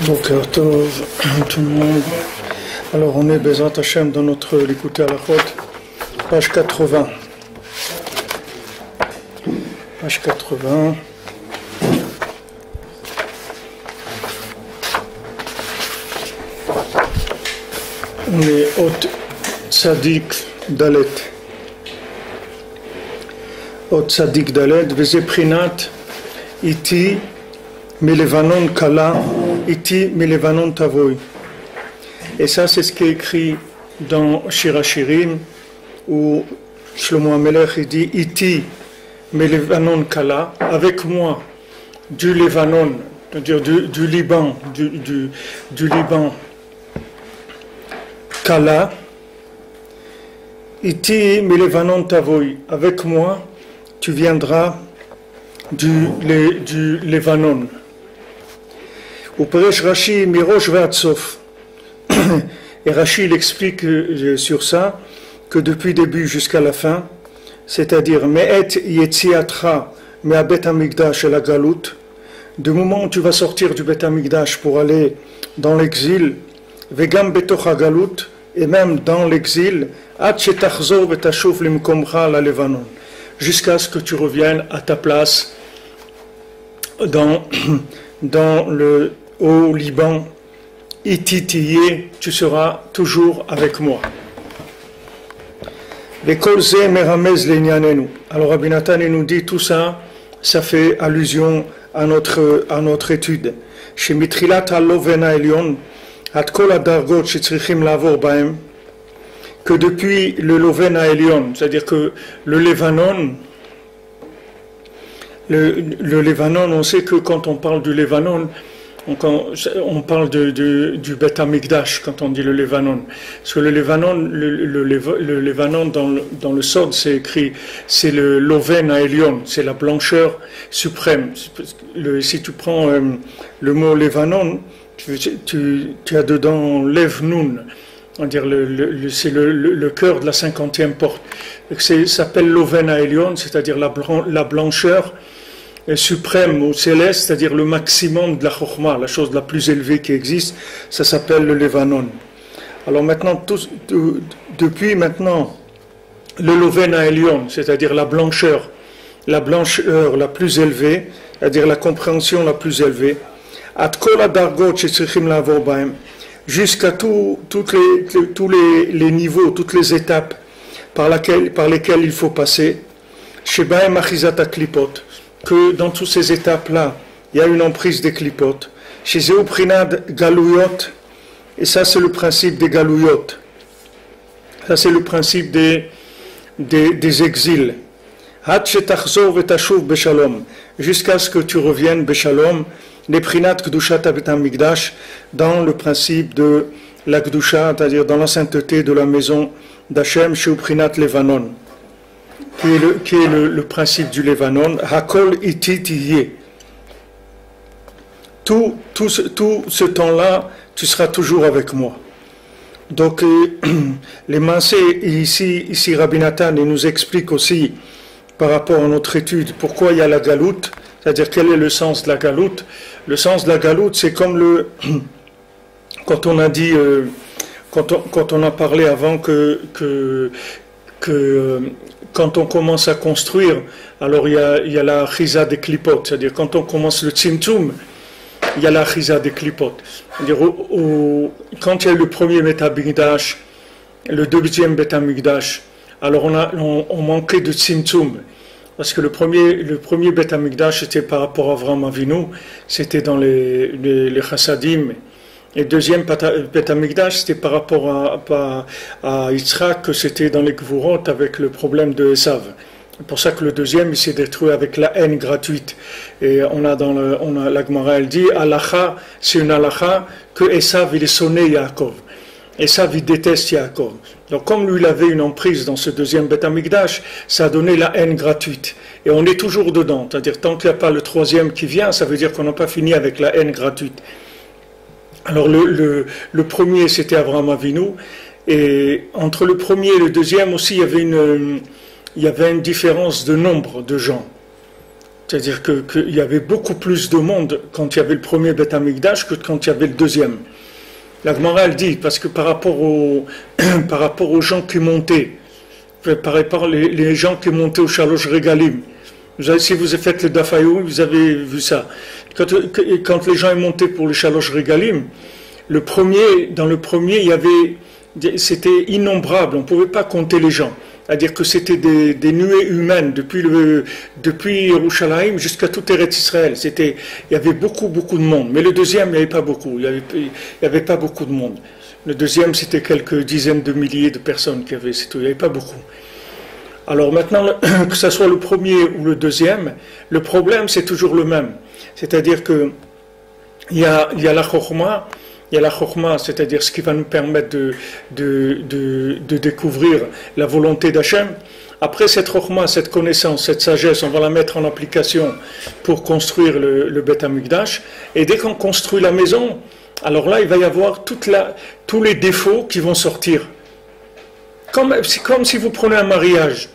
Donc, tout le monde. Alors, on est Bezat Hashem dans notre l'écouter à la faute, page 80. Page 80. On est Ot Tzadik Dalet. Ot Tzadik Dalet, Vezeprinat, Iti, Melevanon Kala, Iti, Melevanon Tavoy. Et ça, c'est ce qui est écrit dans Shir HaShirim, où Shlomo HaMelech il dit Iti, Melevanon Kala, avec moi, du Levanon, c'est-à-dire du Liban, du Liban. Kala, Iti Melevanon Tavoy, avec moi tu viendras du Levanon. Ou Peresh Rashi Mirosh Ve'atsof. Et Rashi il explique sur ça que depuis début jusqu'à la fin, c'est-à-dire Me'et Yetziatra Me'abet Hamikdash la Galout, du moment où tu vas sortir du Bet Hamikdash pour aller dans l'exil, Vegam Betoch HaGalout, et même dans l'exil, jusqu'à ce que tu reviennes à ta place au Liban, Ititiye, tu seras toujours avec moi. Alors Rabbi Nathan nous dit tout ça, ça fait allusion à notre étude. Chez Mitrilat Alovena Elion, que depuis le Loven à Elion, c'est-à-dire que le Levanon, on sait que quand on parle du Levanon, on parle du Bet Hamikdash quand on dit le Levanon. Parce que le Levanon, le Levanon dans le Sod, c'est écrit, c'est le Loven à Elion, c'est la blancheur suprême. Si tu prends le mot Levanon, tu as dedans Lev Nun, c'est le cœur de la 50e porte. Ça s'appelle Loven à Elion, c'est-à-dire la blancheur suprême ou céleste, c'est-à-dire le maximum de la Chokhmah, la chose la plus élevée qui existe, ça s'appelle le Levanon. Alors maintenant, depuis maintenant, le Loven à Elion, c'est-à-dire la blancheur la plus élevée, c'est-à-dire la compréhension la plus élevée, jusqu'à tous les niveaux, toutes les étapes par lesquelles il faut passer, que dans toutes ces étapes-là, il y a une emprise des clipot, chez Zéoprinad Galouyot, et ça c'est le principe des Galouyot, ça c'est le principe des exils, jusqu'à ce que tu reviennes Beshalom, les Prinat Kedushat Bet Hamikdash, dans le principe de la Kedusha, c'est-à-dire dans la sainteté de la maison d'Hachem, chez Prinat Levanon, qui est le principe du Levanon, Hakol Ititiye. Tout ce temps-là, tu seras toujours avec moi. Donc, les Mansé, ici Rabbi Nathan, il nous explique aussi, par rapport à notre étude, pourquoi il y a la galoute, c'est-à-dire quel est le sens de la galoute. Le sens de la galoute, c'est comme quand on a dit, quand on a parlé avant que quand on commence à construire, alors il y a la chiza des clipotes, c'est-à-dire quand on commence le tzimtzum, il y a la chiza des clipotes. C'est-à-dire quand il y a eu le premier Bet Hamikdash, le deuxième Bet Hamikdash, alors on manquait de tzimtzum. Parce que le premier Bet Hamikdash c'était par rapport à Avraham Avinu, c'était dans les chassadim. Et le deuxième Bet Hamikdash c'était par rapport à Yitzhak, que c'était dans les Gvurot avec le problème de Esav. C'est pour ça que le deuxième il s'est détruit avec la haine gratuite. Et la Gemara elle dit, Halacha, c'est une halacha que Esav il est sonné Yaakov. Esav il déteste Yaakov. Donc comme lui il avait une emprise dans ce deuxième Bet Hamikdash, ça a donné la haine gratuite. Et on est toujours dedans, c'est-à-dire tant qu'il n'y a pas le troisième qui vient, ça veut dire qu'on n'a pas fini avec la haine gratuite. Alors le premier c'était Avraham Avinu, et entre le premier et le deuxième aussi il y avait une différence de nombre de gens. C'est-à-dire qu'il y avait beaucoup plus de monde quand il y avait le premier Beth Amikdash que quand il y avait le deuxième. La Gemara elle dit, parce que par rapport aux gens qui montaient, par rapport les gens qui montaient au Shalosh Regalim, si vous avez fait le Dafayou, vous avez vu ça. Quand les gens montaient pour le Shalosh Regalim, dans le premier, c'était innombrable, on ne pouvait pas compter les gens. C'est-à-dire que c'était des nuées humaines depuis Yerushalayim jusqu'à tout Eretz Israël. Il y avait beaucoup de monde. Mais le deuxième, il n'y avait pas beaucoup. Il n'y avait pas beaucoup de monde. Le deuxième, c'était quelques dizaines de milliers de personnes qui avaient, c'est tout. Il n'y avait pas beaucoup. Alors maintenant, que ce soit le premier ou le deuxième, le problème, c'est toujours le même. C'est-à-dire que il y a la Chokhmah. Il y a la Chokhmah, c'est-à-dire ce qui va nous permettre de découvrir la volonté d'Hachem. Après cette Chokhmah, cette connaissance, cette sagesse, on va la mettre en application pour construire le Beth Amikdash. Et dès qu'on construit la maison, alors là, il va y avoir tous les défauts qui vont sortir. C'est comme si vous prenez un mariage.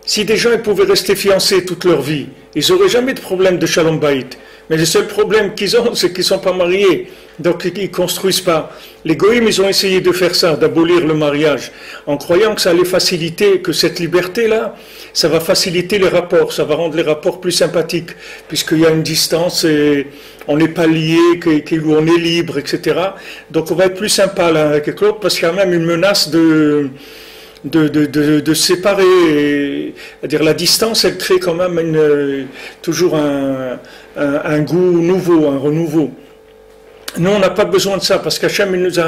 Si des gens ils pouvaient rester fiancés toute leur vie, ils n'auraient jamais de problème de Shalom Bayit. Mais le seul problème qu'ils ont, c'est qu'ils ne sont pas mariés. Donc ils ne construisent pas. Les goïms, ils ont essayé de faire ça, d'abolir le mariage, en croyant que ça allait faciliter, que cette liberté-là, ça va faciliter les rapports, ça va rendre les rapports plus sympathiques, puisqu'il y a une distance et on n'est pas lié, on est libre, etc. Donc on va être plus sympa l'un avec l'autre, parce qu'il y a même une menace de séparer. C'est-à-dire la distance, elle crée quand même toujours un goût nouveau, un renouveau. Nous, on n'a pas besoin de ça, parce qu'Hachem nous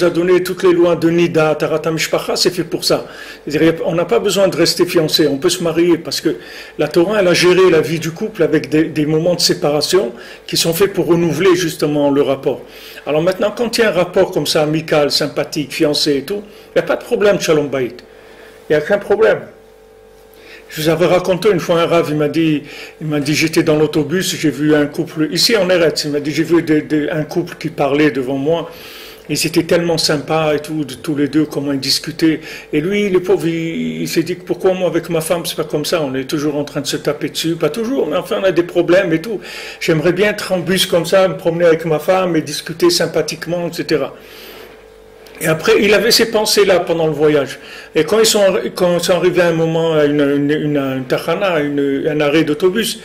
a donné toutes les lois de Nida, Tarata Mishpacha, c'est fait pour ça. C'est-à-dire, on n'a pas besoin de rester fiancé, on peut se marier, parce que la Torah, elle a géré la vie du couple avec des moments de séparation qui sont faits pour renouveler justement le rapport. Alors maintenant, quand il y a un rapport comme ça, amical, sympathique, fiancé et tout, il n'y a pas de problème, Shalom Bayit. Il n'y a aucun problème. Je vous avais raconté une fois un rave, il m'a dit j'étais dans l'autobus, j'ai vu un couple, ici en Eretz, il m'a dit j'ai vu un couple qui parlait devant moi, ils étaient tellement sympas et tout, tous les deux, comment ils discutaient, et lui, le pauvre, il s'est dit pourquoi moi avec ma femme c'est pas comme ça, on est toujours en train de se taper dessus, pas toujours, mais enfin on a des problèmes et tout, j'aimerais bien être en bus comme ça, me promener avec ma femme et discuter sympathiquement, etc. Et après, il avait ces pensées-là pendant le voyage. Et quand ils sont arrivés à un moment, à une tachana, un arrêt d'autobus,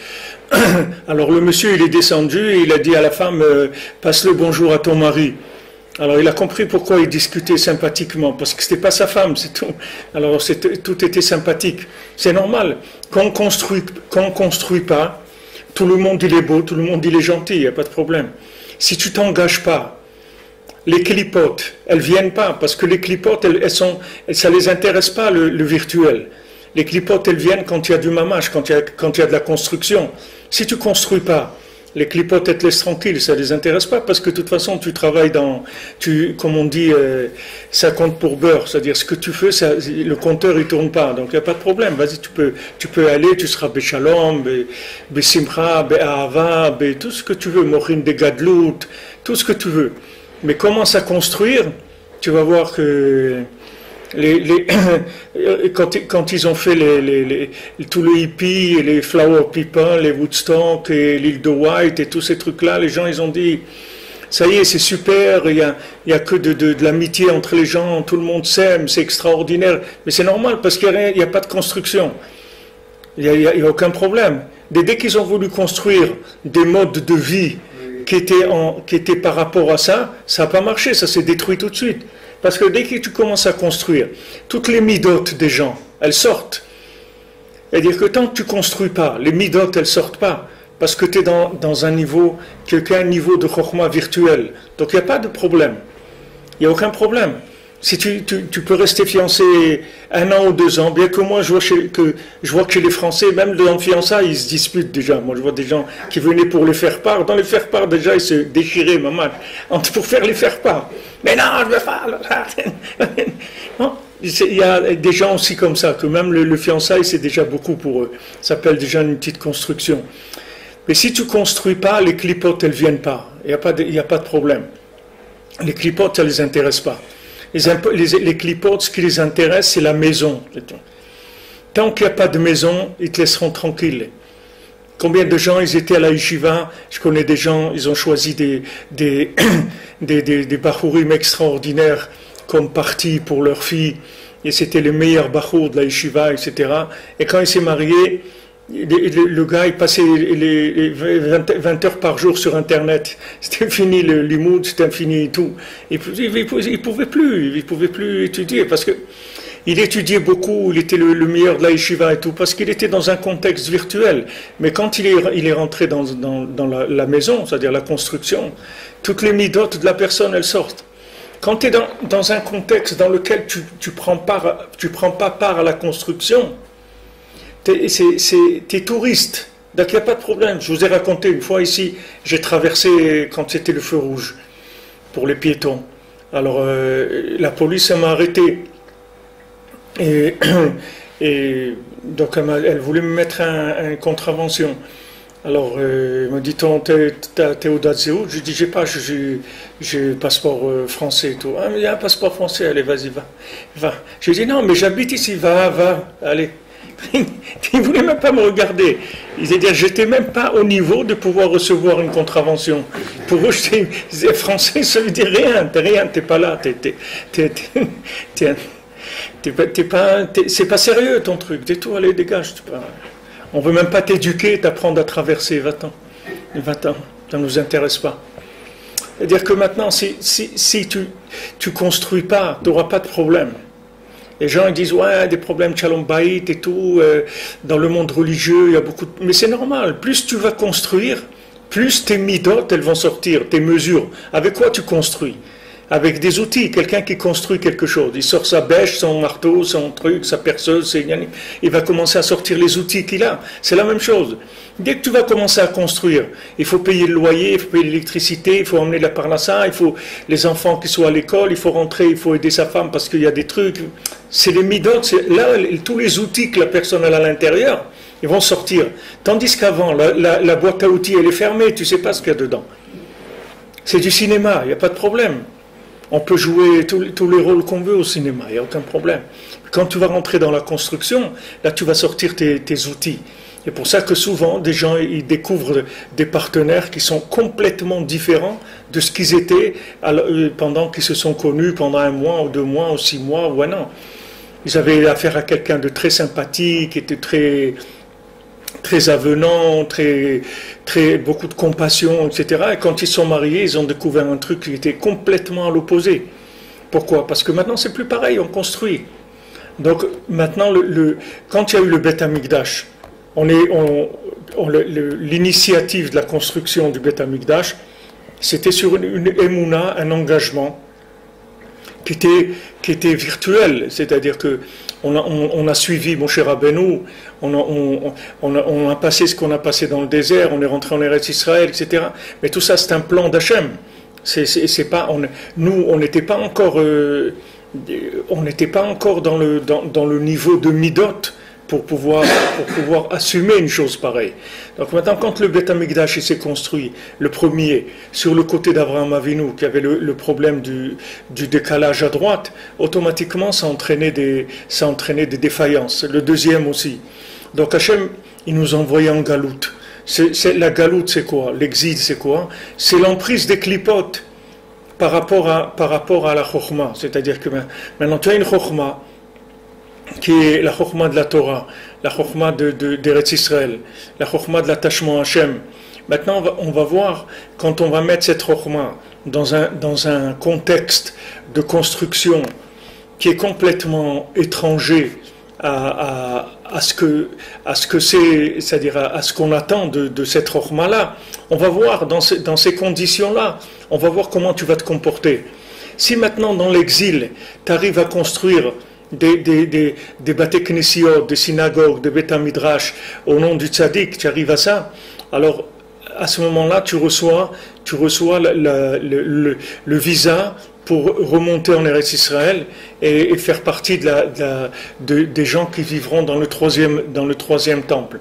alors le monsieur, il est descendu et il a dit à la femme, passe le bonjour à ton mari. Alors il a compris pourquoi il discutait sympathiquement, parce que c'était pas sa femme, c'est tout. Alors tout était sympathique. C'est normal. Quand on construit pas, tout le monde il est beau, tout le monde il est gentil, il n'y a pas de problème. Si tu t'engages pas, les clipotes, elles viennent pas, parce que les clipotes, ça les intéresse pas le virtuel. Les clipotes, elles viennent quand il y a du mamache, quand il y a de la construction. Si tu construis pas, les clipotes, elles te laissent tranquille, ça les intéresse pas, parce que de toute façon, tu travailles comme on dit, ça compte pour beurre, c'est-à-dire ce que tu fais, le compteur, il tourne pas, donc il n'y a pas de problème. Vas-y, tu peux aller, tu seras Béchalom, Bésimcha, Béahava, tout ce que tu veux, Mochin de Gadlout, tout ce que tu veux. Mais commence à construire, tu vas voir que quand ils ont fait tous les hippies, et les flower people, les Woodstock, et l'île de White et tous ces trucs-là, les gens ils ont dit ça y est, c'est super, il y a que de l'amitié entre les gens, tout le monde s'aime, c'est extraordinaire. Mais c'est normal parce qu'il n'y a pas de construction. Il n'y a aucun problème. Dès qu'ils ont voulu construire des modes de vie qui était par rapport à ça, ça n'a pas marché, ça s'est détruit tout de suite. Parce que dès que tu commences à construire, toutes les midotes des gens, elles sortent. C'est-à-dire que tant que tu ne construis pas, les midotes, elles ne sortent pas. Parce que tu es dans un niveau, un niveau de chokhmah virtuel. Donc il n'y a pas de problème. Il n'y a aucun problème. Si tu peux rester fiancé 1 an ou 2 ans, bien que moi je vois que chez les Français, même dans le fiançailles, ils se disputent déjà. Moi je vois des gens qui venaient pour les faire part. Dans les faire part déjà, ils se déchiraient, maman, pour faire les faire part. Mais non, je veux pas. Non, il y a des gens aussi comme ça, que même le fiançailles, c'est déjà beaucoup pour eux. Ça s'appelle déjà une petite construction. Mais si tu ne construis pas, les clipotes, elles ne viennent pas. Il n'y a pas de problème. Les clipotes, ça ne les intéresse pas. Les clipotes, ce qui les intéresse, c'est la maison. Tant qu'il n'y a pas de maison, ils te laisseront tranquille. Combien de gens ils étaient à la yeshiva? Je connais des gens, ils ont choisi des bachurim extraordinaires comme parti pour leur fille, et c'était les meilleurs bachours de la yeshiva, etc. Et quand il s'est marié, le gars, il passait les 20 heures par jour sur Internet. C'était fini le limoud, c'était fini et tout. Il pouvait plus étudier parce que il étudiait beaucoup, il était le meilleur de la yeshiva et tout, parce qu'il était dans un contexte virtuel. Mais quand il est rentré dans la maison, c'est-à-dire la construction, toutes les midotes de la personne, elles sortent. Quand tu es dans un contexte dans lequel tu prends pas part à la construction, t'es touriste, donc il n'y a pas de problème. Je vous ai raconté une fois ici, j'ai traversé quand c'était le feu rouge pour les piétons. Alors la police m'a arrêté et donc elle voulait me mettre une contravention. Alors elle m'a dit t'es au date zéro. Je dis j'ai passeport français et tout. Ah mais il y a un passeport français, allez vas-y va. Je dis non mais j'habite ici, va, allez. Ils ne voulaient même pas me regarder. J'étais même pas au niveau de pouvoir recevoir une contravention. Pour eux, français, ça veut dire rien. T'es pas là. C'est pas sérieux ton truc. Dis-toi, allez, dégage. On veut même pas t'éduquer, t'apprendre à traverser. Va-t'en. Ça ne nous intéresse pas. C'est-à-dire que maintenant, si tu construis pas, tu n'auras pas de problème. Les gens ils disent ouais des problèmes shalom bayit et tout dans le monde religieux il y a beaucoup mais c'est normal, plus tu vas construire plus tes midot elles vont sortir, tes mesures. Avec quoi tu construis? Avec des outils. Quelqu'un qui construit quelque chose, il sort sa bêche, son marteau, son truc, sa perceuse, il va commencer à sortir les outils qu'il a. C'est la même chose. Dès que tu vas commencer à construire, il faut payer le loyer, il faut payer l'électricité, il faut emmener la parnassa, il faut les enfants qui soient à l'école, il faut rentrer, il faut aider sa femme parce qu'il y a des trucs. C'est les midot, là tous les outils que la personne a à l'intérieur, ils vont sortir. Tandis qu'avant, la boîte à outils, elle est fermée, tu ne sais pas ce qu'il y a dedans. C'est du cinéma, il n'y a pas de problème. On peut jouer tous les rôles qu'on veut au cinéma, il n'y a aucun problème. Quand tu vas rentrer dans la construction, là tu vas sortir tes outils. C'est pour ça que souvent, des gens ils découvrent des partenaires qui sont complètement différents de ce qu'ils étaient pendant qu'ils se sont connus pendant 1 mois ou 2 mois ou 6 mois ou 1 an. Ils avaient affaire à quelqu'un de très sympathique, qui était très avenant, beaucoup de compassion, etc. Et quand ils sont mariés, ils ont découvert un truc qui était complètement à l'opposé. Pourquoi? Parce que maintenant, c'est plus pareil, on construit. Donc, maintenant, quand il y a eu le Beth Amikdash, l'initiative de la construction du Beth Amikdash, c'était sur une émouna, un engagement qui était virtuel, c'est-à-dire que on a suivi Moshe Rabbeinu, on a passé ce qu'on a passé dans le désert, on est rentré en Eretz Israël, etc. Mais tout ça, c'est un plan d'Hachem. Nous, on n'était pas encore dans le niveau de Midot pour pouvoir assumer une chose pareille. Donc maintenant, quand le Beth Amikdash s'est construit, le premier, sur le côté d'Abraham Avinu, qui avait le problème du décalage à droite, automatiquement ça entraînait des défaillances. Le deuxième aussi. Donc Hachem, il nous envoyait en galoute. La galoute, c'est quoi? L'exil, c'est quoi? C'est l'emprise des clipotes par rapport à la chokhma. C'est-à-dire que maintenant, tu as une chokhma qui est la chokhma de la Torah, la chokhma d'Eretz Israël, la chokhma de l'attachement à Hachem. Maintenant, on va voir, quand on va mettre cette chokhma dans un contexte de construction qui est complètement étranger à ce que c'est, c'est-à-dire à ce qu'on attend de cette chokhma-là, on va voir dans ces conditions-là, on va voir comment tu vas te comporter. Si maintenant, dans l'exil, tu arrives à construire des Bate Knesiot, des synagogues, des Beth Midrash, au nom du tzaddik, tu arrives à ça, alors à ce moment-là, tu reçois le visa pour remonter en Eretz Israël et faire partie des gens qui vivront dans le troisième temple.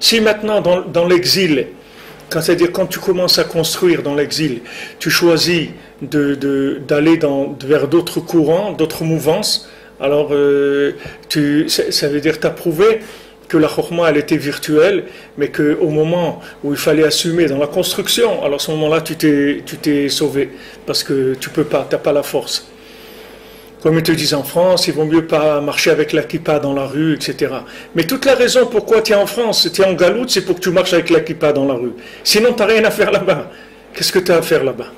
Si maintenant, dans l'exil, c'est-à-dire quand tu commences à construire dans l'exil, tu choisis d'aller vers d'autres courants, d'autres mouvances, alors ça veut dire que tu as prouvé que la Chokhmah elle était virtuelle, mais qu'au moment où il fallait assumer dans la construction, alors à ce moment-là tu t'es sauvé, parce que tu peux pas, tu n'as pas la force. Comme ils te disent en France, il vaut mieux pas marcher avec la kippa dans la rue, etc. Mais toute la raison pourquoi tu es en France, tu es en galoute, c'est pour que tu marches avec la kippa dans la rue. Sinon, tu n'as rien à faire là-bas. Qu'est-ce que tu as à faire là-bas?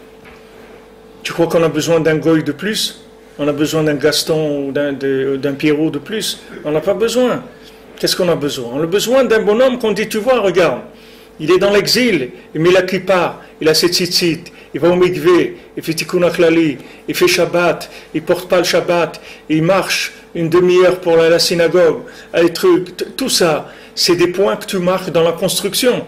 Tu crois qu'on a besoin d'un goy de plus? On a besoin d'un Gaston ou d'un Pierrot de plus? On n'a pas besoin. Qu'est-ce qu'on a besoin? On a besoin d'un bonhomme qu'on dit, tu vois, regarde, il est dans l'exil, il met la kippa, il a ses tzitzit, il va au mikvé, il fait tikkun klali, il fait Shabbat, il porte pas le Shabbat, il marche une demi-heure pour aller à la synagogue, les trucs, tout ça, c'est des points que tu marques dans la construction.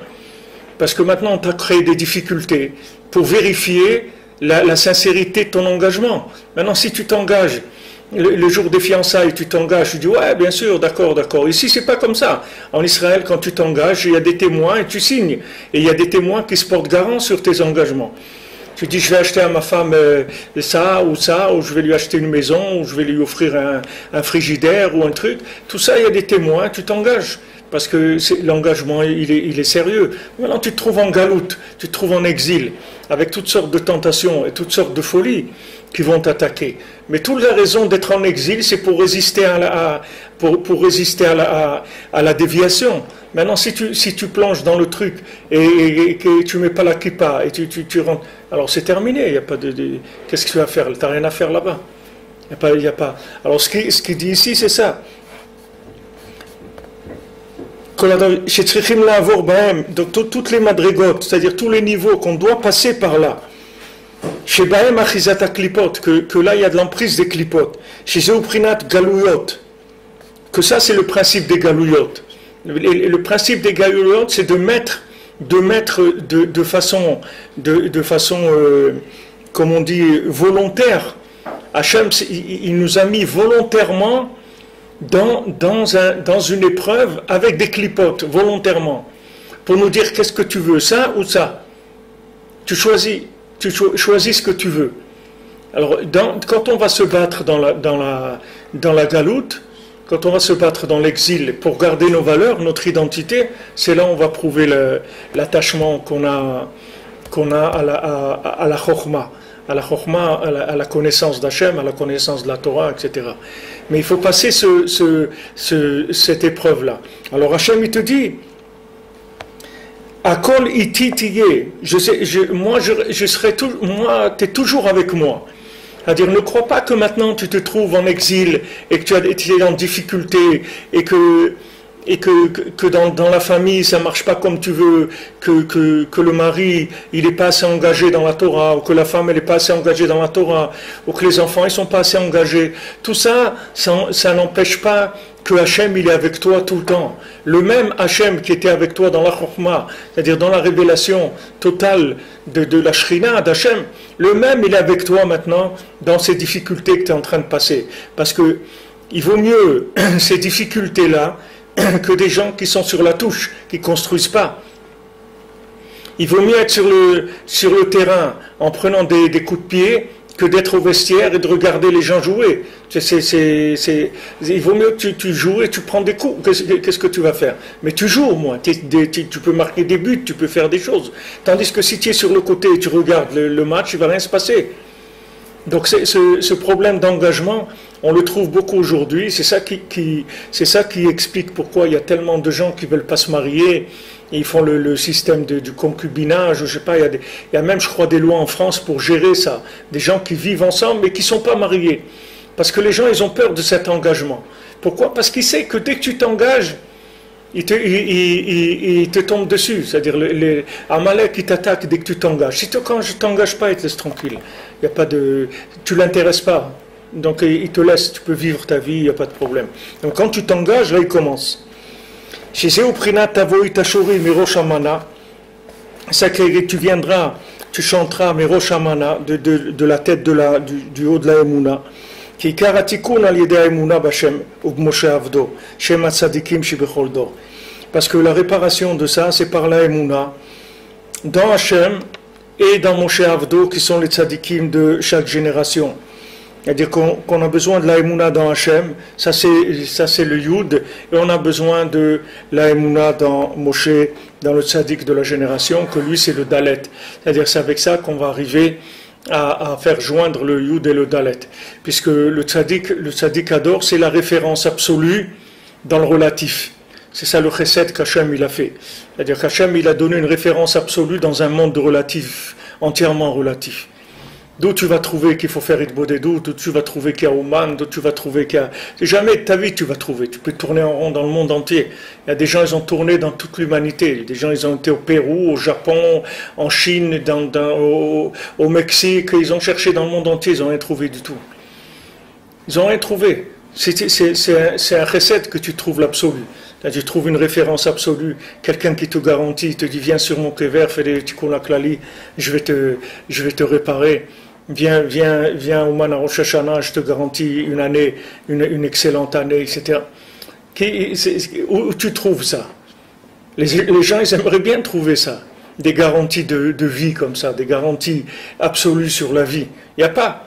Parce que maintenant, on t'a créé des difficultés pour vérifier la sincérité de ton engagement. Maintenant, si tu t'engages, le jour des fiançailles, tu t'engages, tu dis ouais, bien sûr, d'accord, d'accord. Ici, c'est pas comme ça. En Israël, quand tu t'engages, il y a des témoins et tu signes. Et il y a des témoins qui se portent garant sur tes engagements. Tu dis je vais acheter à ma femme ça, ou je vais lui acheter une maison, ou je vais lui offrir un frigidaire ou un truc. Tout ça, il y a des témoins, tu t'engages. Parce que l'engagement, il est sérieux. Maintenant, tu te trouves en galoute, tu te trouves en exil, avec toutes sortes de tentations et toutes sortes de folies qui vont t'attaquer. Mais toute la raison d'être en exil, c'est pour résister à la déviation. Maintenant, si tu plonges dans le truc et que tu mets pas la kippa et tu rentres, alors c'est terminé. Il y a pas qu'est-ce que tu vas faire? Tu n'as rien à faire là-bas. Il y a pas. Alors ce qu'il dit ici, c'est ça. Donc toutes les madrigotes, c'est-à-dire tous les niveaux qu'on doit passer par là. Chez Bahem Achizata Klipot, que là il y a de l'emprise des Klipot. Chez Zeuprinat Galouyot, que ça c'est le principe des Galouyot. Le principe des Galouyot, c'est de mettre de façon, comme on dit, volontaire. Hachem, il nous a mis volontairement dans une épreuve avec des clipotes, volontairement, pour nous dire qu'est-ce que tu veux, ça ou ça. Tu choisis ce que tu veux. Alors, quand on va se battre dans la galoute, quand on va se battre dans l'exil pour garder nos valeurs, notre identité, c'est là où on va prouver l'attachement qu'on a à la chokhmah. À la chokhmah, à la connaissance d'Hachem, à la connaissance de la Torah, etc. Mais il faut passer cette épreuve-là. Alors Hachem, il te dit, Akol iti tiye, moi, tu es toujours avec moi. C'est-à-dire, ne crois pas que maintenant tu te trouves en exil et que tu es en difficulté et que dans la famille ça marche pas comme tu veux, que le mari il est pas assez engagé dans la Torah, ou que la femme elle est pas assez engagée dans la Torah, ou que les enfants ils sont pas assez engagés. Tout ça, ça n'empêche pas que Hachem il est avec toi tout le temps. Le même Hachem qui était avec toi dans la Chokhmah, c'est-à-dire dans la révélation totale de la Shrina d'Hachem, le même il est avec toi maintenant dans ces difficultés que tu es en train de passer. Parce que il vaut mieux ces difficultés-là que des gens qui sont sur la touche, qui ne construisent pas. Il vaut mieux être sur le terrain en prenant des coups de pied que d'être au vestiaire et de regarder les gens jouer. Il vaut mieux que tu joues et tu prends des coups. Qu'est-ce que tu vas faire? Mais tu joues au moins. Tu peux marquer des buts, tu peux faire des choses. Tandis que si tu es sur le côté et tu regardes le match, il ne va rien se passer. Donc ce problème d'engagement, on le trouve beaucoup aujourd'hui. C'est ça qui explique pourquoi il y a tellement de gens qui ne veulent pas se marier. Ils font le système du concubinage. Je sais pas, il y a même, je crois, des lois en France pour gérer ça. Des gens qui vivent ensemble mais qui ne sont pas mariés. Parce que les gens, ils ont peur de cet engagement. Pourquoi? Parce qu'ils savent que dès que tu t'engages, il te tombe dessus. C'est-à-dire, Amalek, il t'attaque dès que tu t'engages. Quand je ne t'engage pas, il te laisse tranquille. Il y a pas tu ne l'intéresses pas. Donc, il te laisse, tu peux vivre ta vie, il n'y a pas de problème. Donc, quand tu t'engages, là, il commence. Chez Zéoprinat Tavoï Tachori Mirosh Amana, c'est que tu viendras, tu chanteras Mirosh Amana de la tête du haut de la Emouna. Qui karatikun al yedei Emouna B'Hashem ou Moshe Avdo, Shem Atzadikim Shibechol Dor. Parce que la réparation de ça, c'est par la Emouna, dans Hachem et dans Moshe Avdo, qui sont les tzadikim de chaque génération. C'est-à-dire qu'on a besoin de la Emouna dans Hachem, ça c'est le Yud, et on a besoin de la Emouna dans Moshe, dans le tzaddik de la génération, que lui c'est le Dalet. C'est-à-dire c'est avec ça qu'on va arriver à faire joindre le Yud et le Dalet. Puisque le tzaddik adore, c'est la référence absolue dans le relatif. C'est ça le chesed qu'Hachem il a fait. C'est-à-dire qu'Hachem il a donné une référence absolue dans un monde de relatif, entièrement relatif. D'où tu vas trouver qu'il faut faire Itbodedut, d'où tu vas trouver qu'il y a Oman, d'où tu vas trouver qu'il y a... Jamais de ta vie tu vas trouver. Tu peux tourner en rond dans le monde entier. Il y a des gens, ils ont tourné dans toute l'humanité. Des gens, ils ont été au Pérou, au Japon, en Chine, au Mexique. Ils ont cherché dans le monde entier, ils n'ont rien trouvé du tout. Ils n'ont rien trouvé. C'est un recette que tu trouves l'absolu. Tu trouves une référence absolue, quelqu'un qui te garantit, te dit viens sur mon kever, fais des tikkun klali, je vais te réparer. Viens au Man Rosh Hashanah, je te garantis une année, une excellente année, etc. Où tu trouves ça? Les gens, ils aimeraient bien trouver ça. Des garanties de vie comme ça, des garanties absolues sur la vie. Il n'y a pas.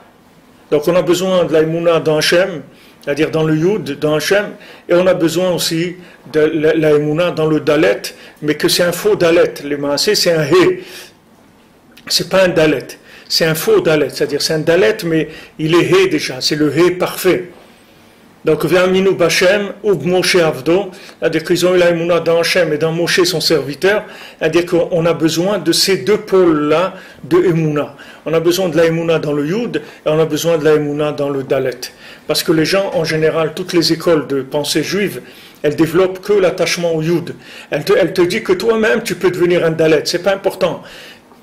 Donc on a besoin de la Emouna dans Hachem, c'est-à-dire dans le Yud, dans Hachem, et on a besoin aussi de la Emouna dans le Dalet, mais que c'est un faux Dalet. Les Maasé, c'est un He. C'est pas un Dalet. C'est un faux Dalet, c'est-à-dire c'est un Dalet, mais il est He déjà, c'est le He parfait. Donc, Ve'aminu B'Hashem, ou Moshe Avdo, c'est-à-dire qu'ils ont eu la Emouna dans Hachem et dans Moshe son serviteur, c'est-à-dire qu'on a besoin de ces deux pôles-là de Emouna. On a besoin de la Emouna dans le Yud, et on a besoin de la Emouna dans le Dalet. Parce que les gens, en général, toutes les écoles de pensée juive, elles développent que l'attachement au Yud. Elle te dit que toi-même, tu peux devenir un Dalet, c'est pas important.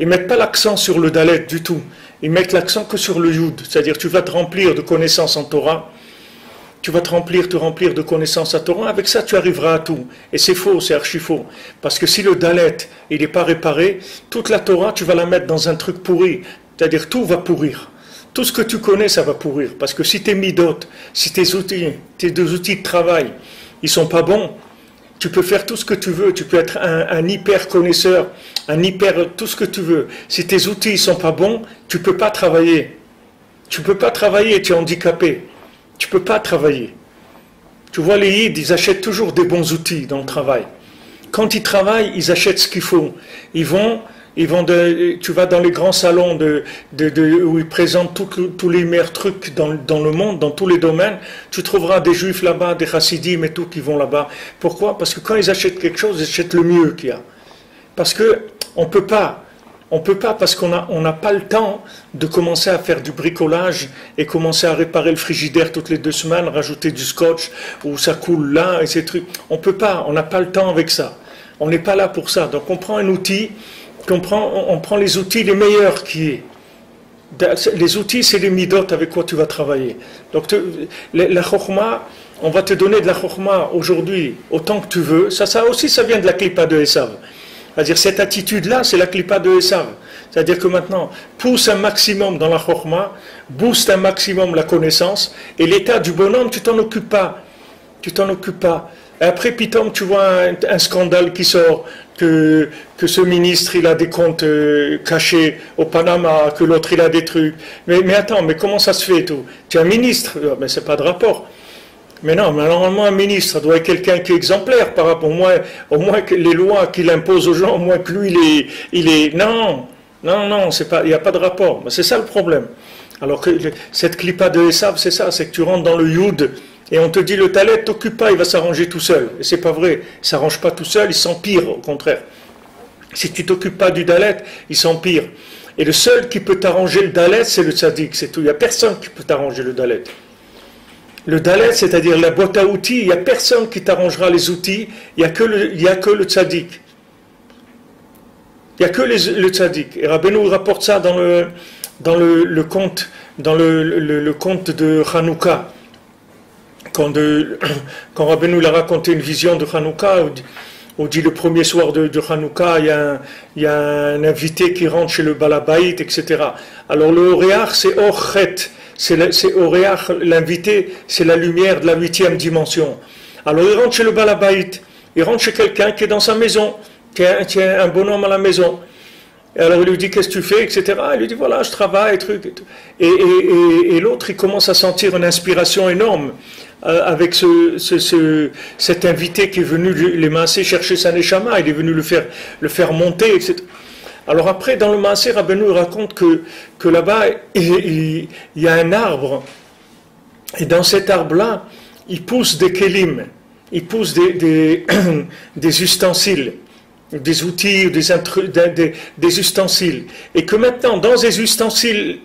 Ils ne mettent pas l'accent sur le Dalet du tout. Ils mettent l'accent que sur le Yud. C'est-à-dire tu vas te remplir de connaissances en Torah. Tu vas te remplir de connaissances en Torah. Avec ça, tu arriveras à tout. Et c'est faux, c'est archi faux. Parce que si le Dalet, il n'est pas réparé, toute la Torah, tu vas la mettre dans un truc pourri. C'est-à-dire tout va pourrir. Tout ce que tu connais, ça va pourrir. Parce que si tes midot, si tes deux outils de travail, ils ne sont pas bons, tu peux faire tout ce que tu veux, tu peux être un hyper connaisseur, tout ce que tu veux. Si tes outils ne sont pas bons, tu ne peux pas travailler. Tu ne peux pas travailler, tu es handicapé. Tu ne peux pas travailler. Tu vois, les Yid, ils achètent toujours des bons outils dans le travail. Quand ils travaillent, ils achètent ce qu'il faut. Tu vas dans les grands salons où ils présentent tous les meilleurs trucs dans le monde, dans tous les domaines. Tu trouveras des juifs là-bas, des chassidim et tout qui vont là-bas. Pourquoi? Parce que quand ils achètent quelque chose, ils achètent le mieux qu'il y a. Parce qu'on ne peut pas, parce qu'on n'a pas le temps de commencer à faire du bricolage et commencer à réparer le frigidaire toutes les 2 semaines, rajouter du scotch ou ça coule là et ces trucs. On ne peut pas, on n'a pas le temps avec ça. On n'est pas là pour ça. Donc on prend un outil. On prend les outils les meilleurs qui est. Les outils, c'est les midot avec quoi tu vas travailler. Donc la chokhma, on va te donner de la chokhma aujourd'hui autant que tu veux. Ça aussi, ça vient de la klipa de Esav. C'est-à-dire cette attitude-là, c'est la klipa de Esav. C'est-à-dire que maintenant, pousse un maximum dans la chokhma, booste un maximum la connaissance, et l'état du bonhomme, tu t'en occupes pas. Tu t'en occupes pas. Et après, pitom, tu vois un scandale qui sort, que ce ministre, il a des comptes cachés au Panama, que l'autre, il a des trucs. Mais attends, mais comment ça se fait tout? Tu es un ministre, mais c'est pas de rapport. Mais non, mais normalement, un ministre, ça doit être quelqu'un qui est exemplaire par rapport, au moins que les lois qu'il impose aux gens, au moins que lui, il est... Non, il n'y a pas de rapport. C'est ça le problème. Alors que cette clipa de Esav, c'est ça, c'est que tu rentres dans le Yud, et on te dit le Dalet, t'occupe pas, il va s'arranger tout seul. Et c'est pas vrai, il s'arrange pas tout seul, il s'empire, au contraire. Si tu t'occupes pas du Dalet, il s'empire. Et le seul qui peut t'arranger le Dalet, c'est le tzaddik, c'est tout. Il n'y a personne qui peut t'arranger le Dalet. Le Dalet, c'est-à-dire la boîte à outils, il n'y a personne qui t'arrangera les outils, il n'y a que le tzaddik. Il n'y a que le tzaddik. Et Rabbeinu rapporte ça dans le conte, le conte de Hanouka. Quand Rabbeinu l'a raconté une vision de Hanouka, on dit le premier soir de Hanouka, il y a un invité qui rentre chez le Balabait, etc. Alors le Oréach, c'est Orchet, c'est Oréach, l'invité, c'est la lumière de la 8e dimension. Alors il rentre chez le Balabait, il rentre chez quelqu'un qui est dans sa maison, qui est un bonhomme à la maison. Et alors il lui dit, qu'est-ce que tu fais, etc. Il lui dit, voilà, je travaille, truc. Et, tout. Et l'autre, il commence à sentir une inspiration énorme avec cet invité qui est venu les Maasé chercher sa Neshama, il est venu le faire monter, etc. Alors après, dans le Maasé, Rabbeinu raconte que là-bas, il y a un arbre, et dans cet arbre-là, il pousse des kélim, il pousse des ustensiles, des outils, des ustensiles. Et que maintenant, dans les ustensiles,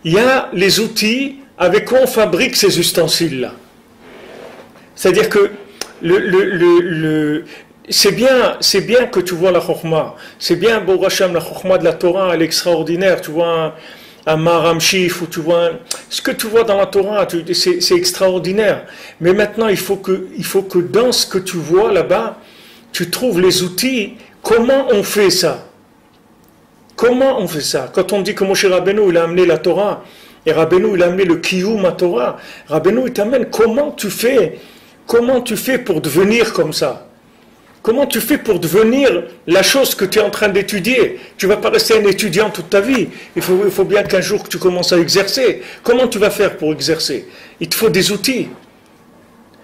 il y a les outils avec quoi on fabrique ces ustensiles-là. C'est-à-dire que c'est bien que tu vois la Chokhmah, c'est bien, Baruch Hashem, la Chokhmah de la Torah, elle est extraordinaire, tu vois un Maharam Shif, ou tu vois ce que tu vois dans la Torah, c'est extraordinaire. Mais maintenant, il faut que dans ce que tu vois là-bas, tu trouves les outils, comment on fait ça? Comment on fait ça? Quand on dit que Moshe Rabbeinu, il a amené la Torah, et Rabbeinu, il a amené le Kiyum à Torah, Rabbeinu, il t'amène comment tu fais pour devenir comme ça? Comment tu fais pour devenir la chose que tu es en train d'étudier? Tu ne vas pas rester un étudiant toute ta vie. Il faut bien qu'un jour que tu commences à exercer. Comment tu vas faire pour exercer? Il te faut des outils.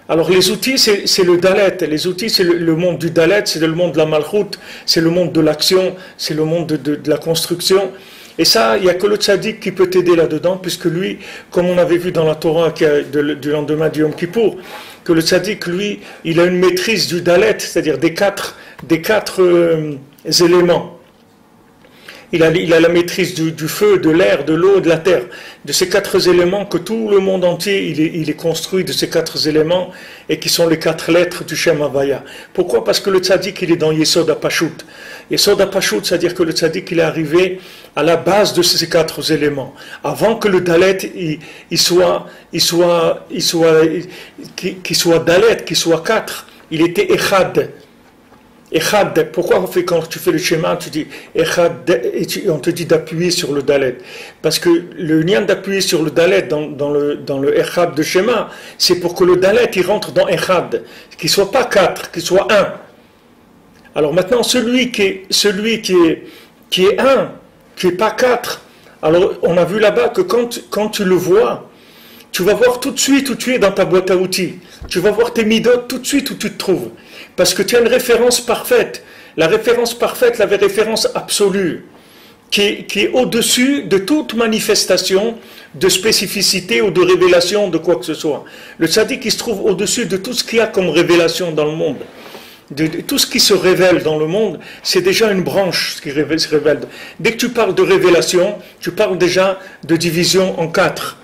Alors les outils, c'est le Dalet. Les outils, c'est le monde du Dalet, c'est le monde de la Malchut, c'est le monde de l'action, c'est le monde de la construction. Et ça, il n'y a que le tzaddik qui peut t'aider là-dedans, puisque lui, comme on avait vu dans la Torah du lendemain du Yom Kippour, que le tzaddik, lui, il a une maîtrise du Dalet, c'est-à-dire des quatre éléments. Il a la maîtrise du feu, de l'air, de l'eau, de la terre. De ces 4 éléments que tout le monde entier, il est construit de ces 4 éléments et qui sont les 4 lettres du Shem Havaya. Pourquoi? Parce que le tzaddik, il est dans Yesod HaPashut. Yesod HaPashut, c'est-à-dire que le tzaddik, il est arrivé à la base de ces 4 éléments. Avant que le Dalet, qu'il soit Dalet, qu'il soit 4, il était Echad. Echad, pourquoi quand tu fais le schéma, tu dis Echad, et on te dit d'appuyer sur le Dalet? Parce que le lien d'appuyer sur le Dalet dans le Echad de schéma, c'est pour que le Dalet il rentre dans Echad, qu'il ne soit pas 4, qu'il soit 1. Alors maintenant, celui qui est 1, qui n'est pas 4, alors on a vu là-bas que quand tu le vois, tu vas voir tout de suite où tu es dans ta boîte à outils. Tu vas voir tes midotes tout de suite où tu te trouves. Parce que tu as une référence parfaite. La référence parfaite, la référence absolue, qui est au-dessus de toute manifestation de spécificité ou de révélation de quoi que ce soit. Le tzaddik qui se trouve au-dessus de tout ce qu'il y a comme révélation dans le monde. De tout ce qui se révèle dans le monde, c'est déjà une branche qui se révèle. Dès que tu parles de révélation, tu parles déjà de division en 4.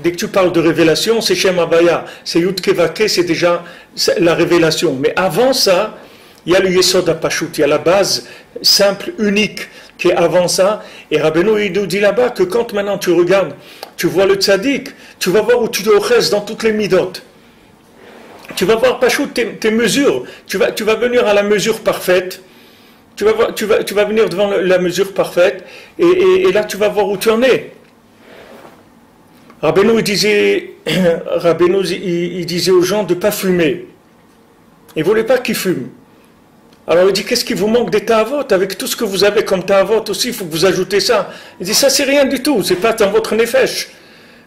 Dès que tu parles de révélation, c'est Shem Havaya, c'est Yud Kevake, c'est déjà la révélation. Mais avant ça, il y a le Yesod HaPashut, il y a la base simple, unique, qui est avant ça. Et Rabbeinu, il nous dit là-bas que quand maintenant tu regardes, tu vois le tzaddik, tu vas voir où tu dois rester dans toutes les midotes. Tu vas voir Pashut, tes mesures, tu vas venir à la mesure parfaite. Tu vas venir devant la mesure parfaite, et là tu vas voir où tu en es. Rabbeinu, il disait aux gens de ne pas fumer. Il ne voulait pas qu'ils fument. Alors il dit, qu'est-ce qui vous manque des ta'avot? Avec tout ce que vous avez comme ta'avot aussi, il faut que vous ajoutez ça. Il dit, ça c'est rien du tout, c'est pas dans votre nefesh.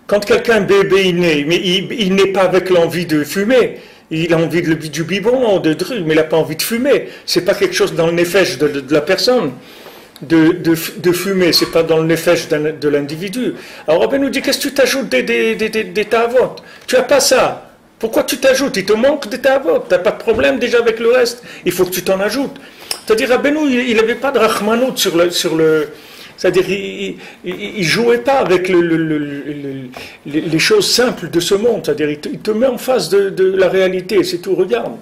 Quand quelqu'un bébé, il naît, mais il n'est pas avec l'envie de fumer. Il a envie du biberon, de trucs, mais il n'a pas envie de fumer. C'est pas quelque chose dans le nefesh de la personne. De fumer, c'est pas dans le nefesh de l'individu. Alors Rabbeinu nous dit, qu'est-ce que tu t'ajoutes des ta'avot? Tu n'as pas ça. Pourquoi tu t'ajoutes? Il te manque des ta'avot. Tu n'as pas de problème déjà avec le reste. Il faut que tu t'en ajoutes. C'est-à-dire, Rabbeinu, il n'avait pas de rachmanout sur le c'est-à-dire, il ne jouait pas avec les choses simples de ce monde. C'est-à-dire, il te met en face de la réalité. C'est tout, regarde.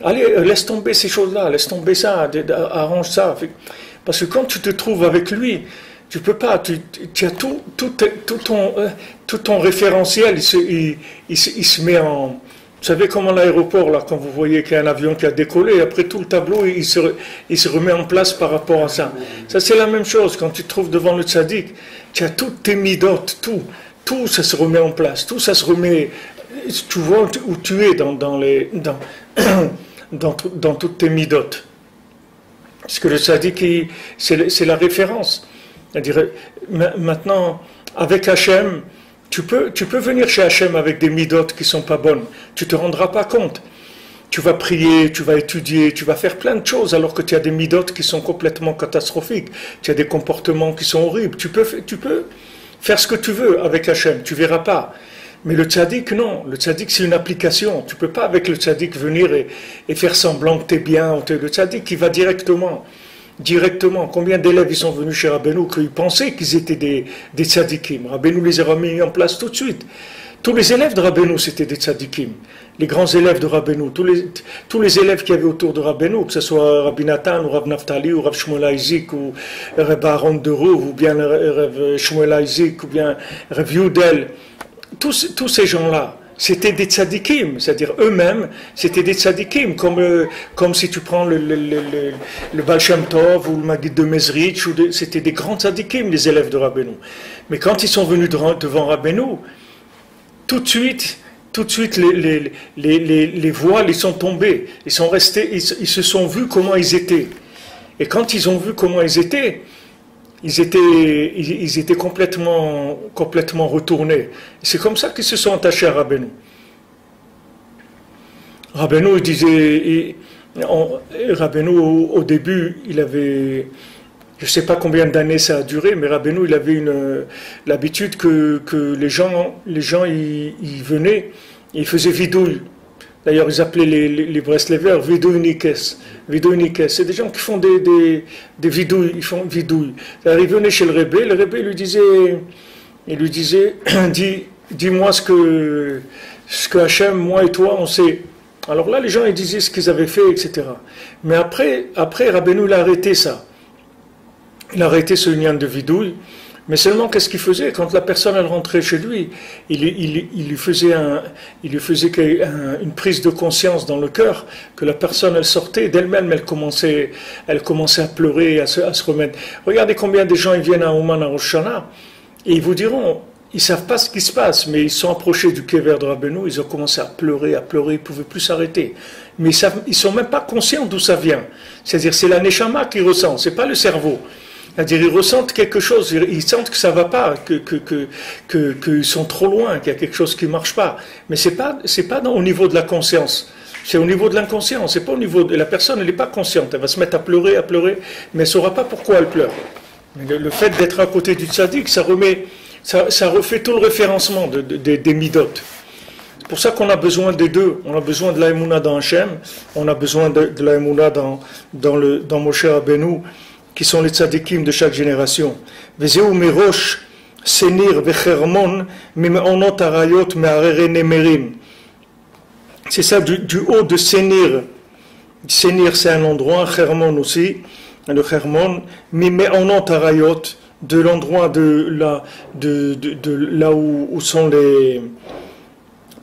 Allez, laisse tomber ces choses-là, laisse tomber ça, arrange ça. Parce que quand tu te trouves avec lui, tu peux pas, tu as tout ton référentiel, il se met en... Vous savez comment l'aéroport, là, quand vous voyez qu'il y a un avion qui a décollé, après tout le tableau, il se remet en place par rapport à ça. Ça, c'est la même chose, quand tu te trouves devant le tzaddik, tu as toutes tes midotes, tout ça se remet en place, tout ça se remet... Tu vois où tu es dans toutes tes midotes. Parce que le tzaddik, c'est la référence. C'est-à-dire, maintenant, avec Hachem, tu peux venir chez Hachem avec des midotes qui ne sont pas bonnes. Tu ne te rendras pas compte. Tu vas prier, tu vas étudier, tu vas faire plein de choses alors que tu as des midotes qui sont complètement catastrophiques. Tu as des comportements qui sont horribles. Tu peux faire ce que tu veux avec Hachem, tu ne verras pas. Mais le tzaddik, non. Le tzaddik, c'est une application. Tu ne peux pas avec le tzaddik venir et faire semblant que tu es bien. Le tzaddik, il va directement. Combien d'élèves ils sont venus chez Rabbeinu qu'ils pensaient qu'ils étaient des tzaddikim. Rabbeinu les a remis en place tout de suite. Tous les élèves de Rabbeinu, c'était des tzaddikim. Les grands élèves de Rabbeinu, tous les élèves qu'il y avait autour de Rabbeinu, que ce soit Rabbi Nathan, ou Rav Naftali, ou Rav Shmuel Isaac, ou Rav Aaron de Rouv, ou bien Rav Shmuel Isaac, ou bien Rav Yudel, tous ces gens-là, c'était des tzadikim, c'est-à-dire eux-mêmes, c'était des tzadikim, comme si tu prends le Baal Shem Tov ou le Maggid de Mezrich, c'était des grands tzadikim, les élèves de Rabbeinu. Mais quand ils sont venus devant Rabbeinu, tout de suite, les voiles, ils sont tombés, ils sont restés, ils se sont vus comment ils étaient. Et quand ils ont vu comment ils étaient complètement retournés. C'est comme ça qu'ils se sont attachés à Rabbeinu. Rabbeinu, il disait, Rabbeinu, au début, il avait, je ne sais pas combien d'années ça a duré, mais Rabbeinu, il avait l'habitude que les gens ils venaient, ils faisaient vidouille. D'ailleurs, ils appelaient les Breslévers vidouilnikes. C'est des gens qui font des vidouilles, ils font vidouille. Alors, ils venaient chez le Rebbe lui disait, dis-moi ce que Hachem, moi et toi, on sait. Alors là, les gens, ils disaient ce qu'ils avaient fait, etc. Mais après Rabbeinu, il a arrêté ça. Il a arrêté ce lien de vidouille. Mais seulement, qu'est-ce qu'il faisait? Quand la personne, elle rentrait chez lui, il lui faisait une prise de conscience dans le cœur, que la personne, elle sortait d'elle-même, elle commençait à pleurer, à se remettre. Regardez combien de gens ils viennent à Ouman, à Rosh Hashanah, et ils vous diront, ils ne savent pas ce qui se passe, mais ils sont approchés du kever de Rabbeinu, ils ont commencé à pleurer, ils ne pouvaient plus s'arrêter. Mais ils ne sont même pas conscients d'où ça vient. C'est-à-dire, c'est la neshama qui ressent, ce n'est pas le cerveau. C'est-à-dire, ils ressentent quelque chose, ils sentent que ça ne va pas, qu'ils sont trop loin, qu'il y a quelque chose qui ne marche pas. Mais ce n'est pas au niveau de la conscience, c'est au niveau de l'inconscient, c'est pas au niveau de la personne, elle n'est pas consciente, elle va se mettre à pleurer, mais elle ne saura pas pourquoi elle pleure. Le fait d'être à côté du tzaddik, ça refait tout le référencement des midotes. C'est pour ça qu'on a besoin des deux. On a besoin de la émouna dans Hachem, on a besoin de la émouna dans Moshe Rabbeinu, qui sont les tzadikim de chaque génération. Vezeu mirosh senir vechermon mimeonot arayot me'arere nemerim. C'est ça, du haut de Senir. Senir, c'est un endroit, Hermon aussi, le Hermon, mimeonot arayot, de l'endroit de là où sont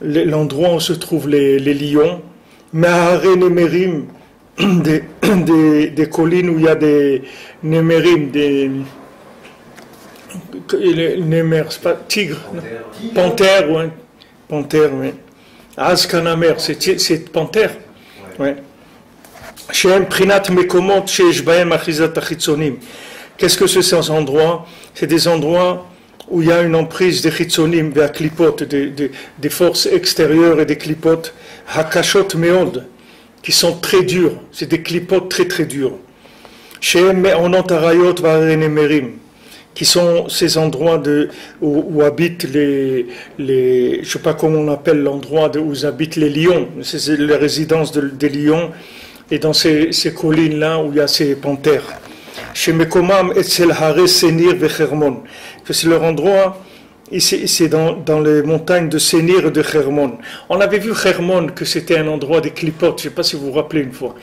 l'endroit où se trouvent les lions, me'arere nemerim, des collines où il y a des némérim, des némers, c'est pas tigre, panthère, ouais, panthère, oui. Azkanamer, c'est panthère, ouais. Shem prinat mekomot sheish bahem achizat achitzonim. Qu'est-ce que c'est ces endroits? C'est des endroits où il y a une emprise des chitzonim, des klipotes, des forces extérieures et des klipotes, hakashot meod, qui sont très durs, c'est des clipotes très très durs. Shehem me'onot arayot v'arenemerim, qui sont ces endroits où habitent je ne sais pas comment on appelle l'endroit où habitent les lions, c'est la résidence des lions, et dans ces collines-là où il y a ces panthères. Shemekomam etzel hare senir vechermon, que c'est leur endroit. C'est dans les montagnes de Senir et de Hermon. On avait vu Hermon, que c'était un endroit des clipotes, je ne sais pas si vous vous rappelez une fois.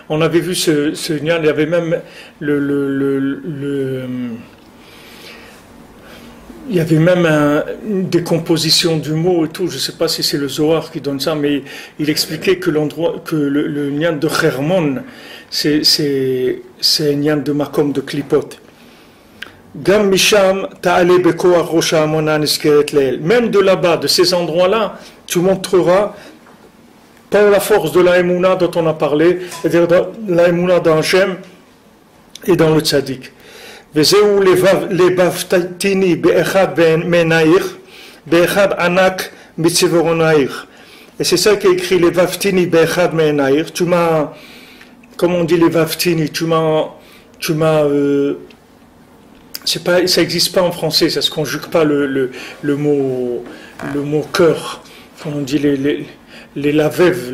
On avait vu ce lien, il y avait même il y avait même une décomposition du mot et tout, je ne sais pas si c'est le Zohar qui donne ça, mais il expliquait que le lien de Hermon, c'est un lien de Makom de clipote. Même de là-bas, de ces endroits-là, tu montreras par la force de la Emouna dont on a parlé, c'est-à-dire la Emouna d'Hachem, et dans le tzaddik. Vezeu levaftini be'echad menair, be'echad anak mitzevoronair. Et c'est ça qui est écrit, les vaftini be'echad menair. Tu m'as, comme on dit les vaftini, c'est pas, ça n'existe pas en français, ça se conjugue pas le mot cœur. Comme on dit les lavev,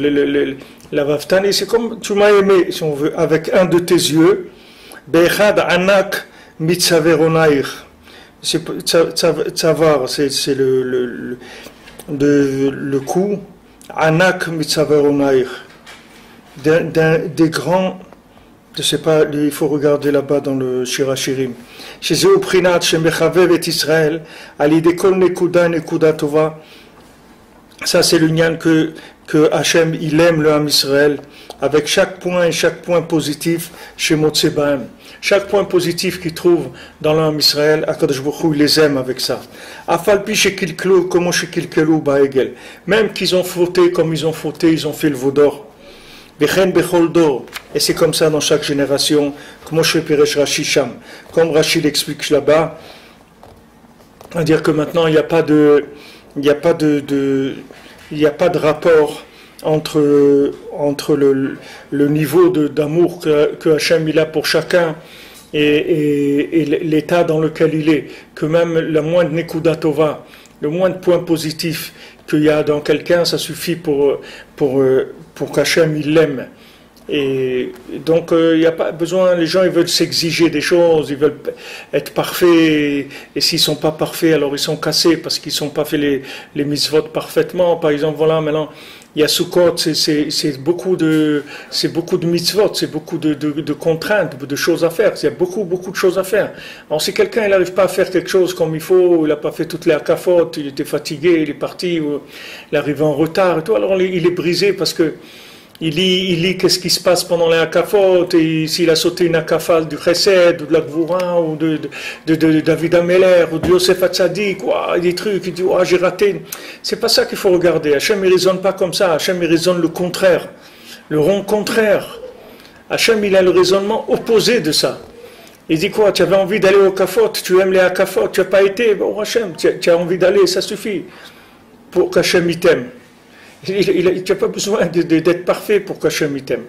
la vaftani, c'est comme tu m'as aimé, si on veut, avec un de tes yeux. Be'echad anak mitzaveronair. Tzavar, c'est le cou. Anak mitzaveronair. Des grands, je ne sais pas, il faut regarder là-bas dans le Shirachirim. Chez eux, Prinat, chez Mechavev et Israël, Alidekol Nekuda Nekuda Tova. Ça, c'est le nyan que Hachem, il aime le Ham Israël, avec chaque point et chaque point positif chez Motsebahem. Chaque point positif qu'il trouve dans le Ham Israël, Akadosh Baruch Hu, il les aime avec ça. Afalpi chez Kilkelu, comment chez Kilkelu Baegel. Même qu'ils ont fauté comme ils ont fauté, ils ont fait le vaudor. Bechen Bechol Dor. Et c'est comme ça dans chaque génération, comme chez Piresh Rashi Sham. Comme Rashi l'explique là-bas, c'est-à-dire que maintenant il n'y a pas de rapport entre le niveau d'amour que Hachem il a pour chacun et l'état dans lequel il est, que même la moindre Nekuda Tova, le moindre point positif qu'il y a dans quelqu'un, ça suffit pour qu'Hachem il l'aime. Et donc il n'y a pas besoin, les gens ils veulent s'exiger des choses, ils veulent être parfaits, et s'ils ne sont pas parfaits, alors ils sont cassés parce qu'ils ne sont pas fait les mitzvot parfaitement. Par exemple, voilà, maintenant il y a Sukkot, c'est beaucoup de mitzvot, c'est beaucoup de contraintes, de choses à faire, il y a beaucoup de choses à faire. Alors si quelqu'un il n'arrive pas à faire quelque chose comme il faut, il n'a pas fait toutes les akafot, il était fatigué, il est parti, ou il arrive en retard et tout, alors il est brisé parce que il lit qu'est-ce qui se passe pendant les akafot, et s'il a sauté une akafal du Chesed, ou de la Gvoura, ou de David Ameller, ou de Yosef Hatzadik, des trucs, il dit, j'ai raté. C'est pas ça qu'il faut regarder. Hachem, il raisonne pas comme ça. Hachem, il raisonne le contraire. Le rond contraire. Hachem, il a le raisonnement opposé de ça. Il dit quoi? Tu avais envie d'aller au akafot, tu aimes les akafot, tu n'as pas été, bon Hachem, tu as envie d'aller, ça suffit. Pour qu'Hachem, il t'aime. Tu n'as pas besoin d'être parfait pour qu'Hachem t'aime.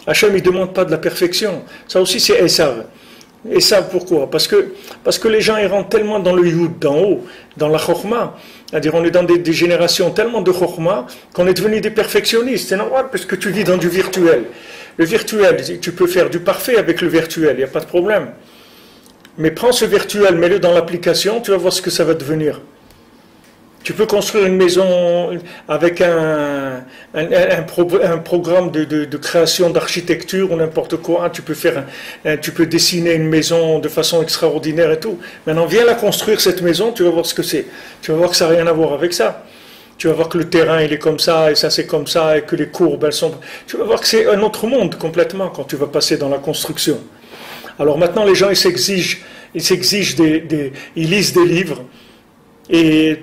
Hachem ne demande pas de la perfection. Ça aussi c'est Esav. Esav pourquoi? Parce que les gens ils rentrent tellement dans le Yud, d'en haut, dans la Chokhmah. C'est-à-dire on est dans des générations tellement de Chokhmah qu'on est devenu des perfectionnistes. C'est normal parce que tu vis dans du virtuel. Le virtuel, tu peux faire du parfait avec le virtuel, il n'y a pas de problème. Mais prends ce virtuel, mets-le dans l'application, tu vas voir ce que ça va devenir. Tu peux construire une maison avec un programme de création d'architecture ou n'importe quoi. Tu peux dessiner une maison de façon extraordinaire et tout. Maintenant, viens la construire cette maison, tu vas voir ce que c'est. Tu vas voir que ça n'a rien à voir avec ça. Tu vas voir que le terrain il est comme ça et ça c'est comme ça et que les courbes elles sont. Tu vas voir que c'est un autre monde complètement quand tu vas passer dans la construction. Alors maintenant, les gens ils s'exigent ils lisent des livres et